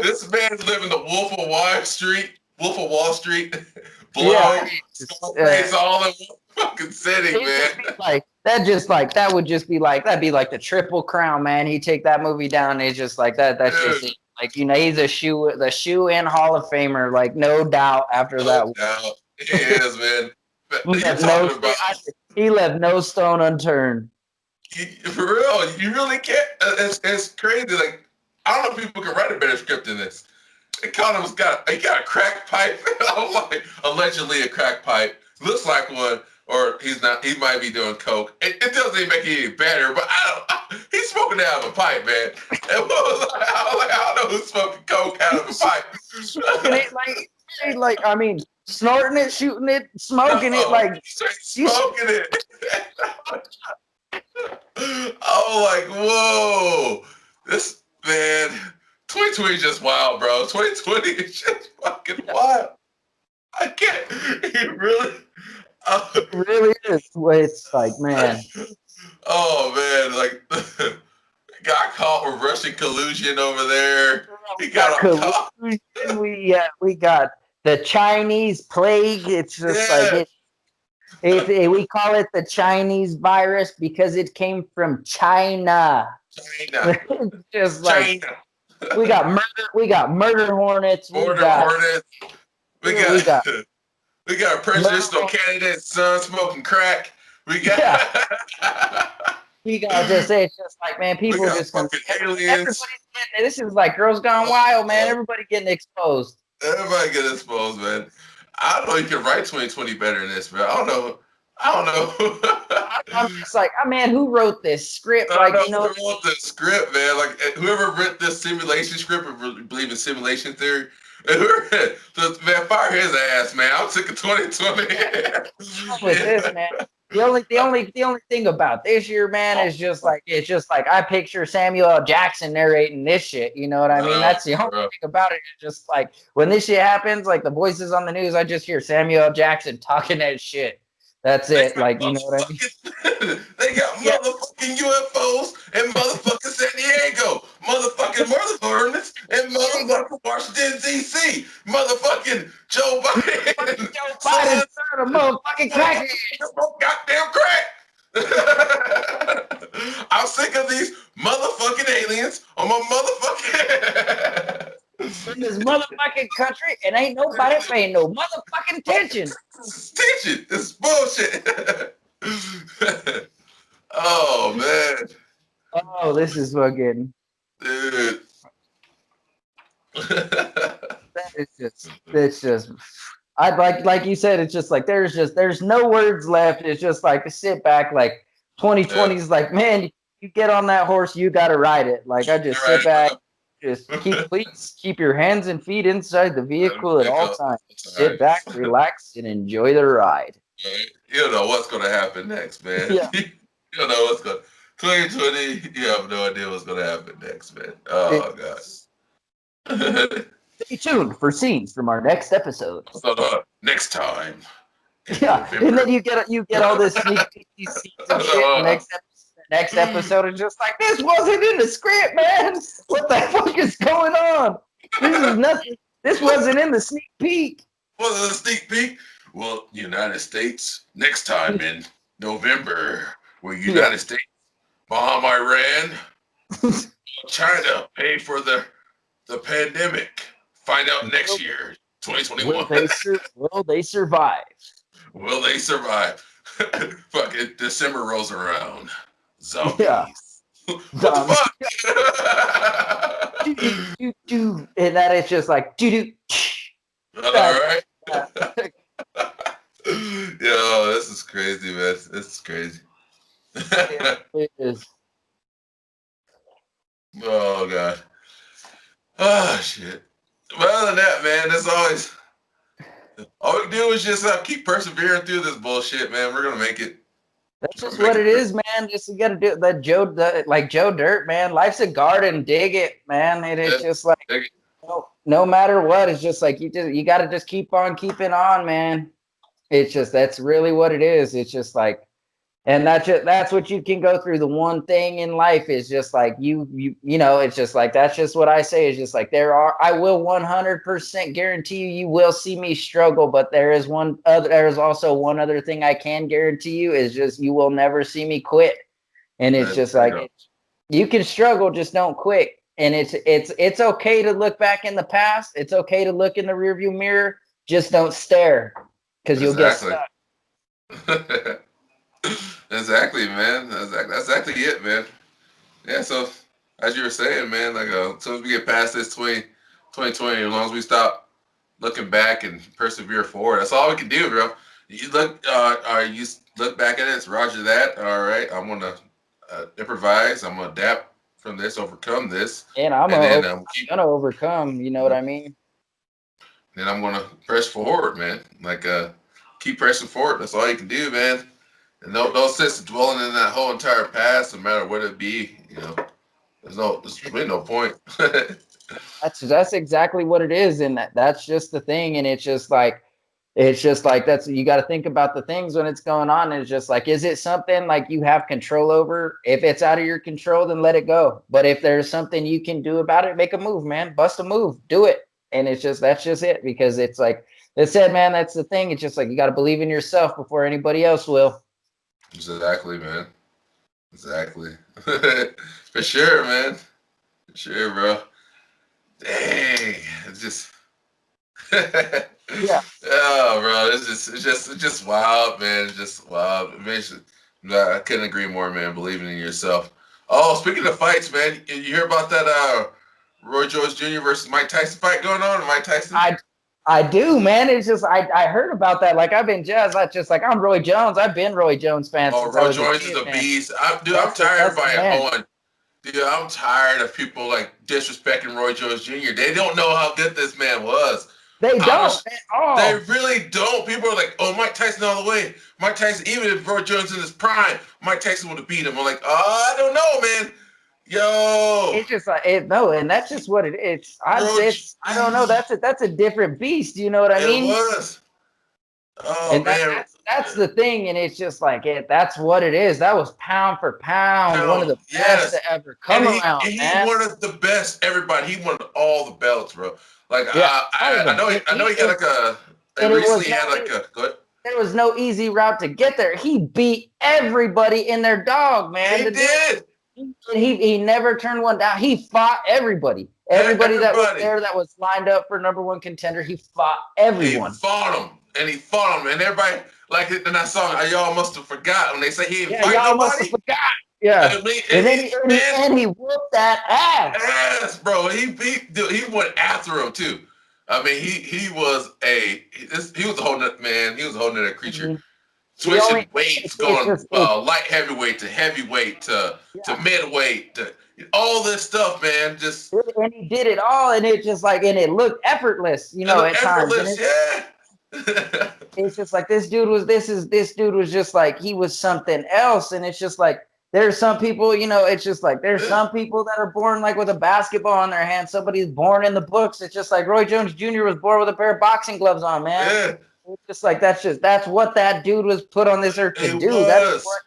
This man's living the Wolf of Wall Street, blow, face all in one fucking city, man.
That would just be like that'd be like the Triple Crown, man. He'd take that movie down. And it's just like that. That's just it. Like he's the shoe in Hall of Famer, like no doubt. After that,
no doubt. He is, man.
He left no stone unturned.
For real, you really can't. It's crazy. Like I don't know if people can write a better script than this. He got a crack pipe. I'm like allegedly a crack pipe. Looks like one, or he's not. He might be doing coke. It doesn't even make it any better. But he's smoking out of a pipe, man. And I don't know who's smoking coke out of a pipe.
Smoking it like I mean, snorting it, shooting it, smoking it like
smoking it. I'm like, whoa, this man, 2020 is just wild, bro. 2020 is just fucking wild. I can't. It really
is. It's like, man.
Oh man, like got caught with Russian collusion over there. He got
collusion. We got the Chinese plague. It's just like we call it the Chinese virus because it came from China. Just like China. we got murder hornets.
We got a presidential candidate's son smoking crack. We got
You gotta just say it's just like, man,
We
people
got
just
fucking
everybody's
aliens.
getting this is like girls gone wild, man. Everybody getting exposed.
Everybody get exposed, man. I don't know. You can write 2020 better than this, man. I don't know. I don't
I'm
know.
just like, man, who wrote this script?
I don't
Like,
know
you know,
who wrote the script, man. Like whoever wrote this simulation script or believe in simulation theory. Man, fire his ass, man. I'm sick of 2020.
with this, man. The only thing about this year, man, is just like it's just like I picture Samuel L. Jackson narrating this shit. You know what I mean?
No,
That's the only
bro.
thing about it. It's just like when this shit happens, like the voices on the news, I just hear Samuel L. Jackson talking that shit. That's
They
it.
got
Like, you know what I mean?
they got
Yeah.
motherfucking UFOs in motherfucking San Diego, motherfucking murder and motherfucking Washington D.C., motherfucking Joe Biden,
Joe
son,
Biden's son of a motherfucking crackhead.
goddamn crack. I'm sick of these motherfucking aliens on my motherfucking.
In this motherfucking country, and ain't nobody paying no motherfucking attention.
Teach it. This is bullshit. Oh man,
Oh, this is fucking.
dude.
It's just. I'd like you said, it's just like there's no words left. It's just like to sit back, like 2020
Yeah,
is like, man, you get on that horse, you gotta ride it. Like I just
you're
sit
right,
back,
bro.
just please keep your hands and feet inside the vehicle at
It
all
goes.
times.
All
Sit
right.
back, relax, and enjoy the ride.
You don't know what's gonna happen next, man.
Yeah.
You don't know what's gonna 2020. You have no idea what's gonna happen next, man. Oh god.
Stay tuned for scenes from our next episode.
So next time in
Yeah, and
November.
then you get all this sneak peek scenes and shit. Next episode is just like this wasn't in the script, man. What the fuck is going on? This is nothing. This wasn't in the sneak peek.
Was a sneak peek? Well, United States next time in November. Will
Yeah.
United States bomb Iran? China pay for the pandemic. Find out next year, 2021.
Will they survive?
Will they survive? Fucking December rolls around.
Yeah.
Zombies. What the fuck?
And that is just like do.
All right. Yo, this is crazy, man. This is crazy.
It is.
Oh god. Oh shit. But other than that, man, there's always all we can do is just keep persevering through this bullshit, man. We're gonna make it.
That's
We're
just
gonna make
what
it
it is, man. Just you gotta do that, like Joe Dirt, man. Life's a garden, dig it, man. And it's just like no matter what, it's just like you gotta just keep on keeping on, man. It's just that's really what it is. It's just like, and that's what you can go through. The one thing in life is just like you know. It's just like that's just what I say. Is just like I will 100% guarantee you will see me struggle, but there's also one other thing I can guarantee you is just you will never see me quit. And it's just like you can struggle, just don't quit. And it's okay to look back in the past. It's okay to look in the rearview mirror. Just don't stare, because you'll get stuck.
Exactly, man. That's exactly it, man. Yeah, so as you were saying, man, like as soon as we get past this 2020, as long as we stop looking back and persevere forward, that's all we can do, bro. You look back at it, it's Roger that. All right, I'm gonna improvise. I'm gonna adapt from this, overcome this,
And
then
gonna overcome. You know what I mean?
then I'm gonna press forward, man. Like keep pressing forward. That's all you can do, man. And no sense of dwelling in that whole entire past, no matter what it be. You know, there's really no point.
That's exactly what it is, and that's just the thing. And it's just like that's you got to think about the things when it's going on. And it's just like, is it something like you have control over? If it's out of your control, then let it go. But if there's something you can do about it, make a move, man. Bust a move, do it. And that's just it, because it's like they said, man. That's the thing. It's just like you got to believe in yourself before anybody else will.
Exactly, man. Exactly. For sure, man. For sure, bro. Dang, it's just.
Yeah.
Oh, bro, it's just wild, man. It's just wild. Nah, I couldn't agree more, man. Believing in yourself. Oh, speaking of fights, man, you hear about that Roy Jones Jr. versus Mike Tyson fight going on? Mike Tyson?
I I do, man. It's just I heard about that. Like I've been jazzed. I just like I'm Roy Jones. I've been Roy Jones fan
Oh,
since I
Roy
was a
Jones is
kid,
a
man.
beast. I'm tired of
That's the
everybody
man.
hoeing. Dude, I'm tired of people like disrespecting Roy Jones Jr. They don't know how good this man was.
They
I
don't
was,
at
they
all.
really don't. People are like, "Oh, Mike Tyson all the way." Mike Tyson, even if Roy Jones in his prime, Mike Tyson would have beat him. I'm like, oh, I don't know, man. Yo,
It's just like no, and that's just what it is. I don't know. That's a different beast. You know what I
it
mean?
was. Oh
And
man,
that's the thing. And it's just like that's what it is. That was pound for pound, one of
hell
the best
yes.
to ever
And
come around,
he
man.
wanted the best. Everybody, he wanted all the belts, bro. Like
Yeah, all of
I
them.
know I know he had like a.
And it was
Recently had like a. Go ahead.
there was no easy route to get there. He beat everybody in their dog, man.
He
The dude,
did.
he never turned one down. He fought everybody. Everybody that was
Everybody.
there that was lined up for number one contender, he fought
He
everyone.
fought him, and he fought him, and everybody like in that song. Y'all must have forgot when they say he didn't
Yeah,
fight
y'all must have
nobody.
forgot. Yeah.
I mean,
And
and
then
he man,
he whooped that ass.
ass, bro. He beat, dude, he went after him too. I mean, he was he was a whole nut man. He was a whole nother creature.
Mhm. The
Switching
only
weights,
it's
going
just it
light heavyweight to heavyweight to
yeah.
midweight to all this stuff, man. Just
And he did it all, and it just like and it looked effortless,
it looked
at times. And
effortless, yeah.
it's just like this dude was just like he was something else. And it's just like there's some people, it's just like there's
Yeah.
some people that are born like with a basketball in their hand. Somebody's born in the books. It's just like Roy Jones Jr. was born with a pair of boxing gloves on, man.
Yeah,
It's just like that's what that dude was put on this earth to
it
do. That's what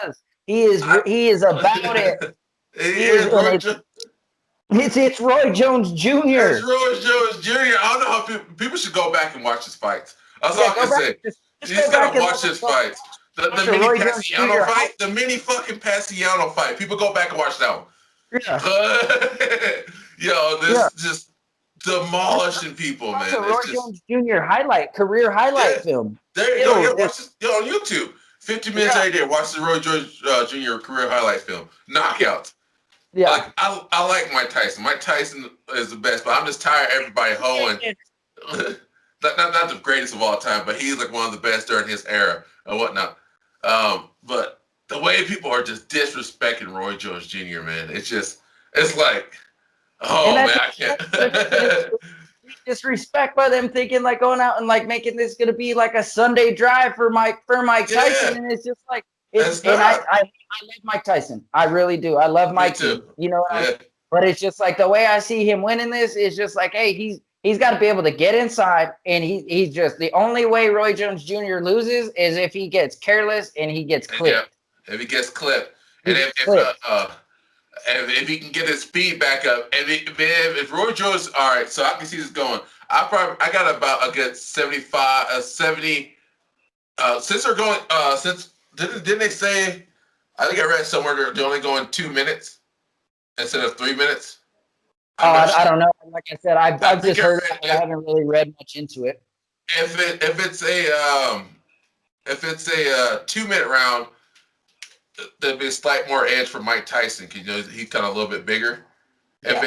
was.
he does. He is about it.
It
He is
is
and
Roy
it's
Jones.
it's Roy Jones
It's
Jr.
Roy Jones Jr. I don't know how people should go back and watch his fights. That's all
Yeah,
I
go
can
back.
say.
Just
You
go
just
back
gotta
and
watch his
go
fights. The
watch a
mini
Roy Jones
Passiano
Jr.
fight, the mini fucking Passiano fight. People go back and watch that one.
Yeah,
Yo,
yeah.
this just demolishing people,
Watch a
man.
Roy
It's just
Jones Jr. career
yeah.
highlight film.
There you go.
It'll,
Yeah, watch this. Yo, on YouTube. 50 minutes
yeah,
every day. Watch the Roy George Jr. career highlight film. Knockouts.
yeah.
Like I like Mike Tyson. Mike Tyson is the best, but I'm just tired of everybody hoeing. Not the greatest of all time, but he's like one of the best during his era and whatnot. But the way people are just disrespecting Roy Jones Jr., man, it's like,
And
oh man, I can't.
disrespect by them thinking like going out and like making this gonna be like a Sunday drive for Mike Tyson,
Yeah,
and it's just like it's
it's
and
not.
I love Mike Tyson. I really do. I love
Me
Mikey.
too.
You know what I mean?
Yeah,
But it's just like the way I see him winning this is just like, hey, he's got to be able to get inside, and he's just the only way Roy Jones Jr. loses is if he gets careless and he gets
yeah.
clipped.
If he gets clipped,
He
and
gets clipped.
if he can get his speed back up, and if Roy Jones, all right, so I can see this going. I got about a good 75, 70. Since they're going, since didn't they say? I think I read somewhere they're only going 2 minutes instead of 3 minutes.
Oh,
I'm not
I
sure.
don't know. Like I said,
I
I've
think
just
I
heard
read
it. I haven't really read much into it.
if it's a 2 minute round, there'd be a slight more edge for Mike Tyson because he's kind of a little bit bigger.
Yeah.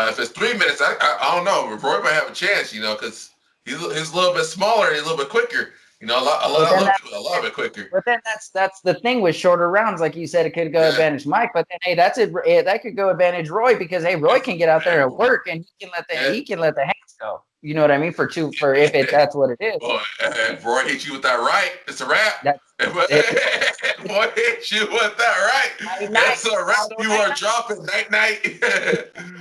If it's 3 minutes, I don't know. Roy might have a chance, because he's a little bit smaller and he's a little bit quicker.
But then
A little bit quicker.
But then that's the thing with shorter rounds, like you said, it could go
Yeah.
advantage Mike. But then hey, that could go advantage Roy because hey, Roy can get out there and work, and
Yeah.
he can let the hands go. You know what I mean? For if that's what it is.
Boy, if Roy hits you with that right, it's a wrap.
That's
If
it.
Roy hits you with that right,
Night,
it's a wrap. You
night,
are dropping night.
night,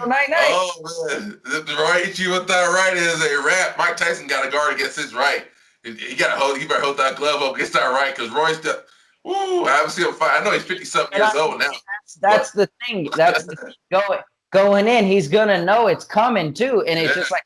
night.
Oh man, if Roy hits you with that right, it is a wrap. Mike Tyson got a guard against his right. He better hold that glove up against that right because Roy's the. Woo! I haven't seen him fight. I know he's 50-something years old now.
That's the thing. That's the thing. Going in, he's gonna know it's coming too, and it's
Yeah.
just like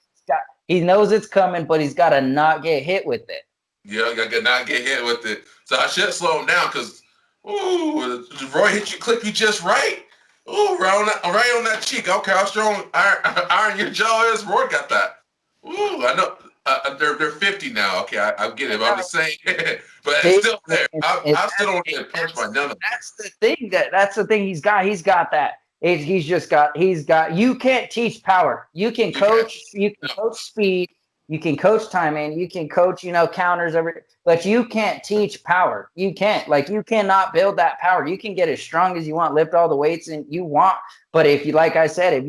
he knows it's coming, but he's got to not get hit with it.
Yeah, I got not get hit with it. So I should slow him down because, Roy hit you, clip you just right. Ooh, right on that cheek. Okay, how strong iron your jaw is. Roy got that. Ooh, I know. They're 50 now. Okay, I get it. But I'm just saying, but it's
See,
still there. I still don't
that's,
get punched by none of them.
that's the thing. That's the thing. He's got that. He's got. You can't teach power. You can
You can't.
coach. You can
No.
coach speed. You can coach timing. You can coach. Counters. But you can't teach power. You can't. Like you cannot build that power. You can get as strong as you want, lift all the weights and you want. But if you, like I said, if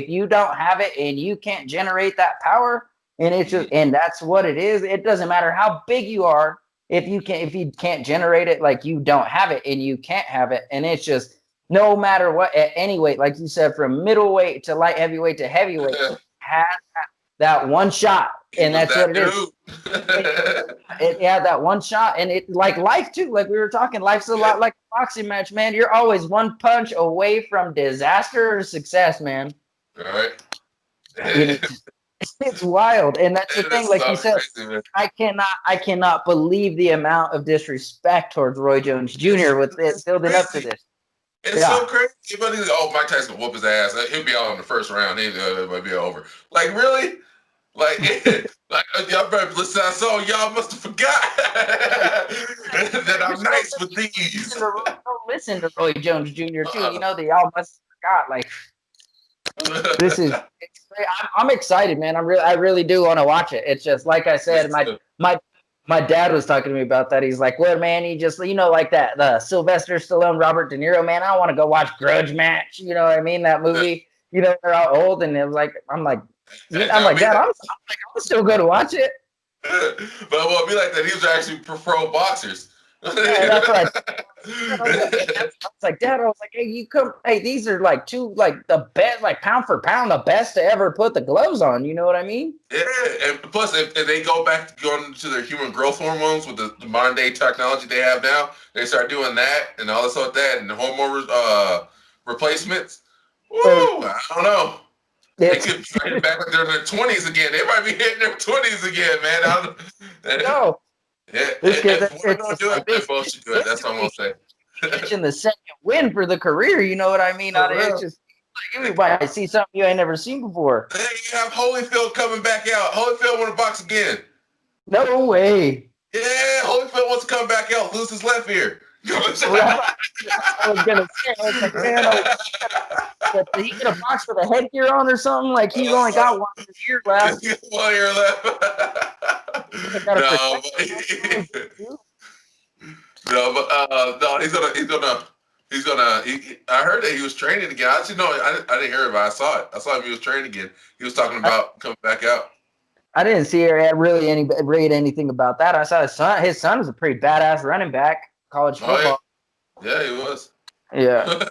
you don't have it and you can't generate that power, and it's just, and that's what it is. It doesn't matter how big you are. If you can't generate it, like you don't have it and you can't have it. And it's just no matter what, at any weight, like you said, from middleweight to light heavyweight to heavyweight, has that one shot.
He
And
was
that's what
that
it is.
dude.
It had that one shot, and it like life too. Like we were talking, life's a lot like a boxing match, man. You're always one punch away from disaster or success, man.
All right.
And it's wild, and that's the
It
thing.
is
Like
so
you said,
crazy, man.
I cannot believe the amount of disrespect towards Roy Jones Jr. with it
It's
building up to
crazy.
this.
It's so crazy. Everybody's like, oh, Mike Tyson will whoop his ass. He'll be out in the first round. It might be over. Like, really? Like, y'all better listen. I saw y'all must have forgot that I'm nice with these.
Don't listen to Roy Jones Jr. too. They all must have forgot. Like this is. I'm excited, man. I really do want to watch it. It's just like I said, my dad was talking to me about that. He's like, well, man, he just, like that, the Sylvester Stallone, Robert De Niro, man, I want to go watch Grudge Match. You know what I mean? That movie, they're all old. And it was like, I'm like, Dad, I'm still going to watch it.
But it won't be like that. He was actually pro boxers.
Yeah, that's right. I was like, Dad, hey, these are like the best, like pound for pound, the best to ever put the gloves on. You know what I mean?
Yeah, and plus, if they go back to going to their human growth hormones with the modern day technology they have now, they start doing that and all this like that, and the hormone replacements. Woo! I don't know. They could fight it back like they're in their 20s again. They might be hitting their 20s again, man.
No.
If we're going to do it, they both should do it. That's all I'm going to say.
Catching the second win for the career, you know what I mean? It's just you might see something you ain't never seen before.
Hey, you have Holyfield coming back out. Holyfield want to box again.
No way.
Yeah, Holyfield wants to come back out, lose his left ear.
I was gonna say, I was like, man, he gonna box with a headgear on or something? Like he's only got one ear left.
1 ear left. No, he's gonna. I heard that he was training again. Actually, no, I didn't hear it, but I saw it. I saw him. He was training again. He was talking about coming back out.
I didn't see or read anything about that. I saw his son. His son was a pretty badass running back, college football.
Yeah, he was.
Yeah.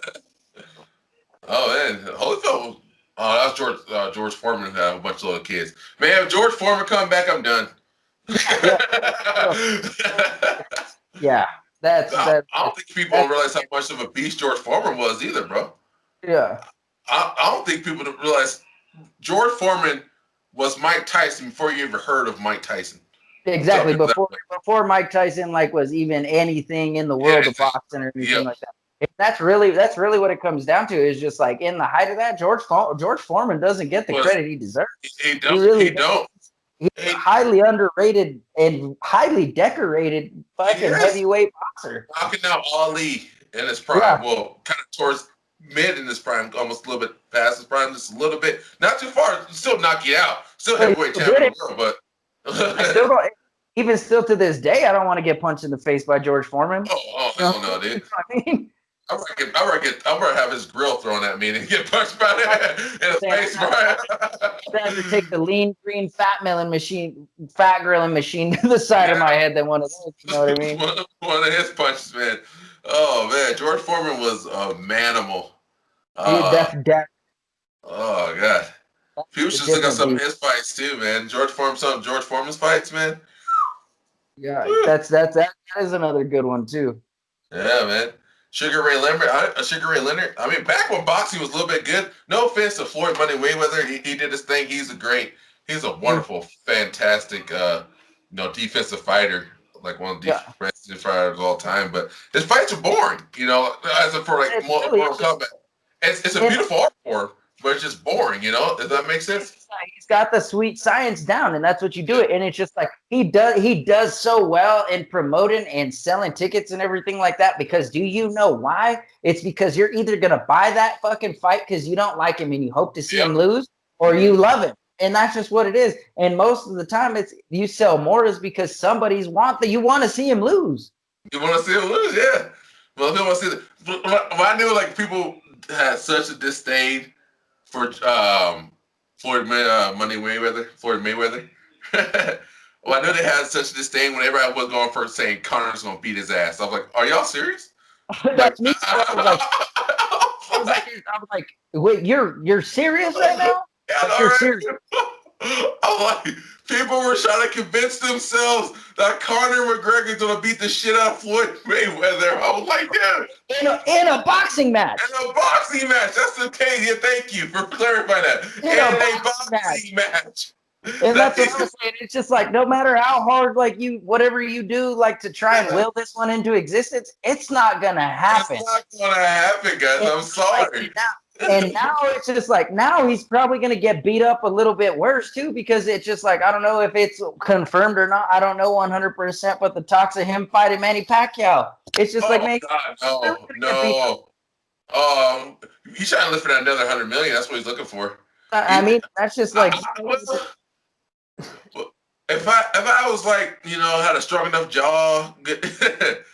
Oh man, Holyfield. Oh, that was George Foreman who had a bunch of little kids. Man, if George Foreman come back, I'm done.
Yeah.
I don't think people realize how much of a beast George Foreman was either, bro.
Yeah.
I don't think people realize George Foreman was Mike Tyson before you ever heard of Mike Tyson.
Exactly. Before Mike Tyson was even anything in the world of boxing or anything like that. That's really what it comes down to, is just like in the height of that, George Foreman doesn't get the credit he deserves.
He don't.
He's a highly underrated and highly decorated fucking heavyweight boxer.
Knocking out Ali in his prime. Yeah. Well, kind of towards mid in his prime, almost a little bit past his prime, just a little bit. Not too far. Still knock you out. Still heavyweight champion, but
I still don't. Even still to this day, I don't want to get punched in the face by George Foreman.
Oh hell no, dude.
I mean,
I'm gonna have his grill thrown at me and get punched by that in the face, right?
I'd rather take the lean green fat grilling machine to the side of my head than one of those. You know what I mean?
one of his punches, man. Oh man, George Foreman was a manimal. Oh god. People should look at some of his fights too, man. Some of George Foreman's fights, man.
Yeah, that is another good one too.
Yeah, man. Sugar Ray Leonard. I mean, back when boxing was a little bit good. No offense to Floyd Money Mayweather, he did his thing. He's a wonderful, fantastic, defensive fighter, like one of the best fighters of all time. But his fights are boring, as for like Mortal Kombat. It's a beautiful art form, but it's just boring, Does that make sense?
He's got the sweet science down, and that's what you do it. And it's just like he does so well in promoting and selling tickets and everything like that. Because do you know why? It's because you're either gonna buy that fucking fight because you don't like him and you hope to see him lose, or you love him. And that's just what it is. And most of the time, it's you sell more is because you want to see him lose.
You want to see him lose, yeah. Well, people want to see when I knew like people had such a disdain for Floyd Mayweather. Well, I knew they had such a disdain whenever I was going first saying Connor's gonna beat his ass. I was like, "Are y'all serious?"
That's me. I was like, wait, you're serious right now?
Yeah,
Like, you're serious.
I'm like, people were trying to convince themselves that Conor McGregor's gonna beat the shit out of Floyd Mayweather. I was like, dude.
In a boxing match.
In a boxing match. That's the case. Yeah, thank you for clarifying that. In a boxing match.
And that's what I was saying. It's just like no matter how hard, like whatever you do, like to try and will this one into existence, it's not gonna happen.
It's not gonna happen, guys. I'm sorry.
And now it's just like now he's probably gonna get beat up a little bit worse too, because it's just like I don't know if it's confirmed or not. I don't know 100%, but the talks of him fighting Manny Pacquiao, it's just like man,
no. He's trying to live for that another $100 million. That's what he's looking for.
I mean, that's just like.
If I was like, had a strong enough jaw,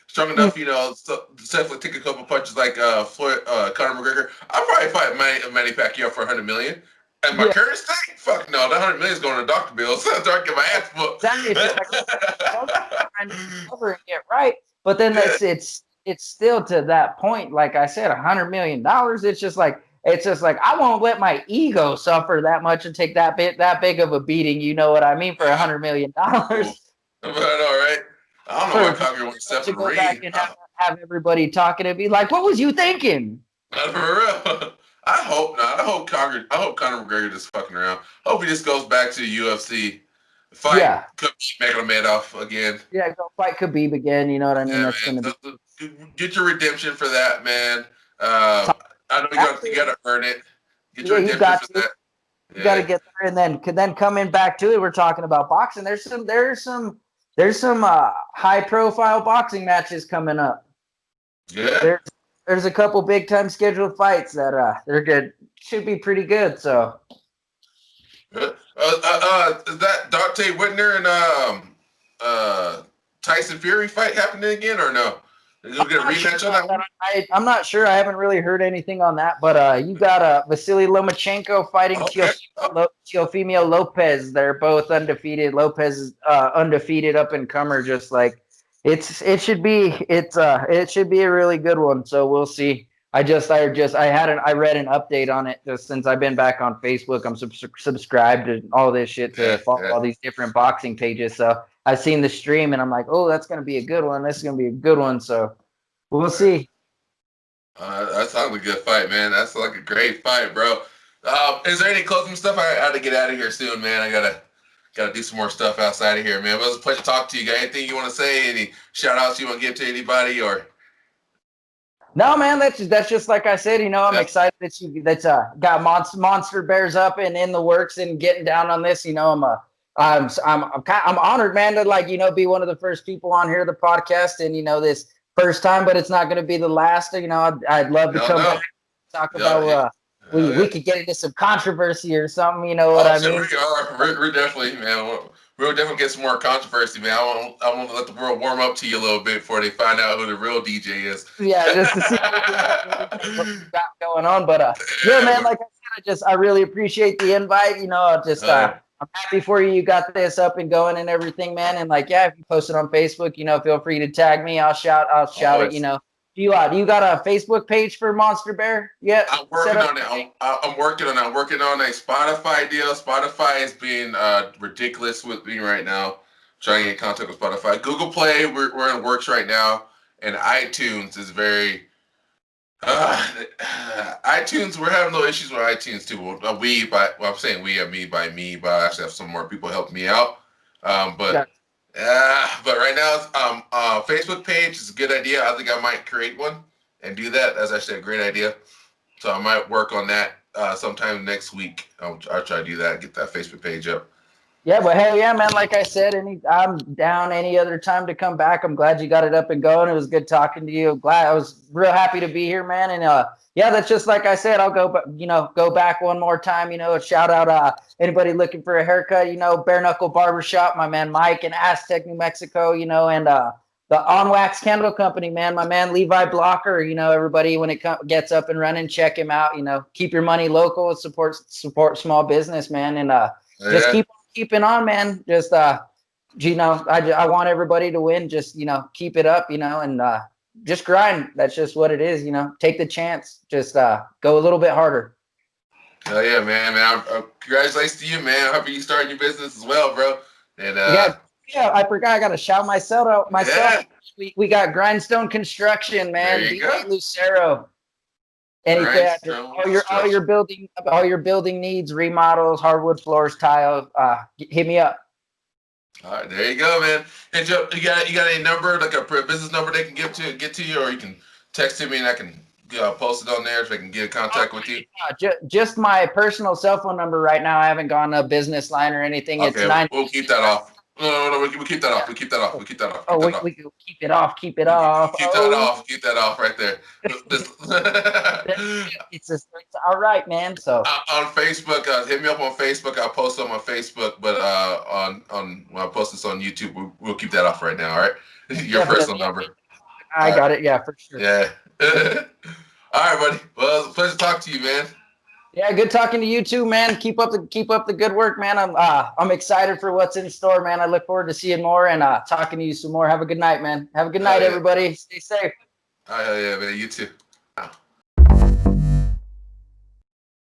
strong enough, definitely take a couple punches like Conor McGregor, I'd probably fight Manny Pacquiao for $100 million. And my current state, fuck no, that $100 million is going to doctor bills. So I get my ass whooped.
Exactly. Get right, but then it's still to that point. Like I said, $100 million. It's just like I won't let my ego suffer that much and take that big of a beating. You know what I mean? For $100 million.
All right. I don't know why Conor wants to
go back and have everybody talking and be like, "What was you thinking?"
Not for real. I hope not. I hope Conor McGregor just fucking around. Hope he just goes back to the UFC. Fight Khabib Nurmagomedov again.
Yeah, go fight Khabib again. You know what I mean?
Yeah,
that's gonna be.
Get your redemption for that, man. I know you got to earn it. Get your redemption for that.
You got to get there, and then coming back to it, we're talking about boxing. There's some high profile boxing matches coming up.
Yeah.
There's a couple big time scheduled fights that they're good. Should be pretty good. So.
Is that Dante Whitner and Tyson Fury fight happening again or no? You'll get a rematch on that one?
I'm not sure. I haven't really heard anything on that, but you got Vasily Lomachenko fighting Teofimo Lopez. They're both undefeated. Lopez is undefeated up and comer. Just like it should be a really good one. So we'll see. I read an update on it just since I've been back on Facebook. I'm subscribed to all this shit to follow all these different boxing pages. So I've seen the stream and I'm like, oh, that's going to be a good one. This is going to be a good one. So we'll see.
That sounds like a good fight, man. That's like a great fight, bro. Is there any closing stuff? I got to get out of here soon, man. I gotta do some more stuff outside of here, man. But it was a pleasure to talk to you. Got anything you want to say? Any shout outs you want to give to anybody or?
No, man, that's just like I said. I'm excited that's got Monster Bears up and in the works and getting down on this. I'm honored, man, to be one of the first people on here, the podcast, and this first time, but it's not going to be the last. I'd love to come back and talk about. We could get into some controversy or something. You know what I mean?
We're definitely, man. We'll definitely get some more controversy, man. I want to let the world warm up to you a little bit before they find out who the real DJ is.
Yeah, just to see what we got going on. But man, like I said, I really appreciate the invite. I'm happy for you. You got this up and going and everything, man. And if you post it on Facebook, feel free to tag me. I'll shout it. Do you got a Facebook page for Monster Bear yet?
I'm working on it. I'm working on it. I'm working on a Spotify deal. Spotify is being ridiculous with me right now. Trying to get in contact with Spotify. Google Play, we're in works right now. And iTunes is very iTunes, we're having no issues with iTunes too. I'm saying we, I mean by me, but I actually have some more people helping me out. But right now, Facebook page is a good idea. I think I might create one and do that. That's actually a great idea. So I might work on that sometime next week. I'll try to do that. Get that Facebook page up.
Yeah, but hell yeah, man. Like I said, I'm down any other time to come back. I'm glad you got it up and going. It was good talking to you. Glad I was real happy to be here, man. And yeah, that's just like I said. I'll go back one more time. Shout out anybody looking for a haircut. Bare Knuckle Barbershop, my man Mike in Aztec, New Mexico. And the On Wax Candle Company, man. My man Levi Blocker. Everybody when it gets up and running, check him out. Keep your money local. Support small business, man. And just keeping on, man. Just I want everybody to win. Just keep it up, and just grind. That's just what it is. Take the chance. Just go a little bit harder.
Hell yeah, man. Congratulations to you, man. I hope you starting your business as well, bro. And
yeah, I forgot. I got to shout myself out.
Yeah.
We got Grindstone Construction, man.
There you go.
Lucero. Anything, all your building needs, remodels, hardwood floors, tile. Hit me up.
All right, there you go, man. Hey Joe, you got any number, like a business number they can get to you, or you can text to me and I can post it on there so I can get in contact with you.
Just my personal cell phone number right now. I haven't gone a business line or anything.
Okay,
it's 9.
We'll keep that off. No, we keep that off. We keep that off.
Oh, we keep it off. Keep it off.
Keep that off. Keep that off right there.
It's all right, man. So
on Facebook, hit me up on Facebook. I'll post on my Facebook, but on when I post this on YouTube, we'll keep that off right now. All right, your personal number.
I got it. Yeah, for sure.
Yeah. All right, buddy. Well, it was a pleasure to talk to you, man.
Yeah, good talking to you too, man. Keep up the good work, man. I'm excited for what's in store, man. I look forward to seeing more and talking to you some more. Have a good night, man. Have a good night, everybody. Stay safe.
Oh yeah, man. You too.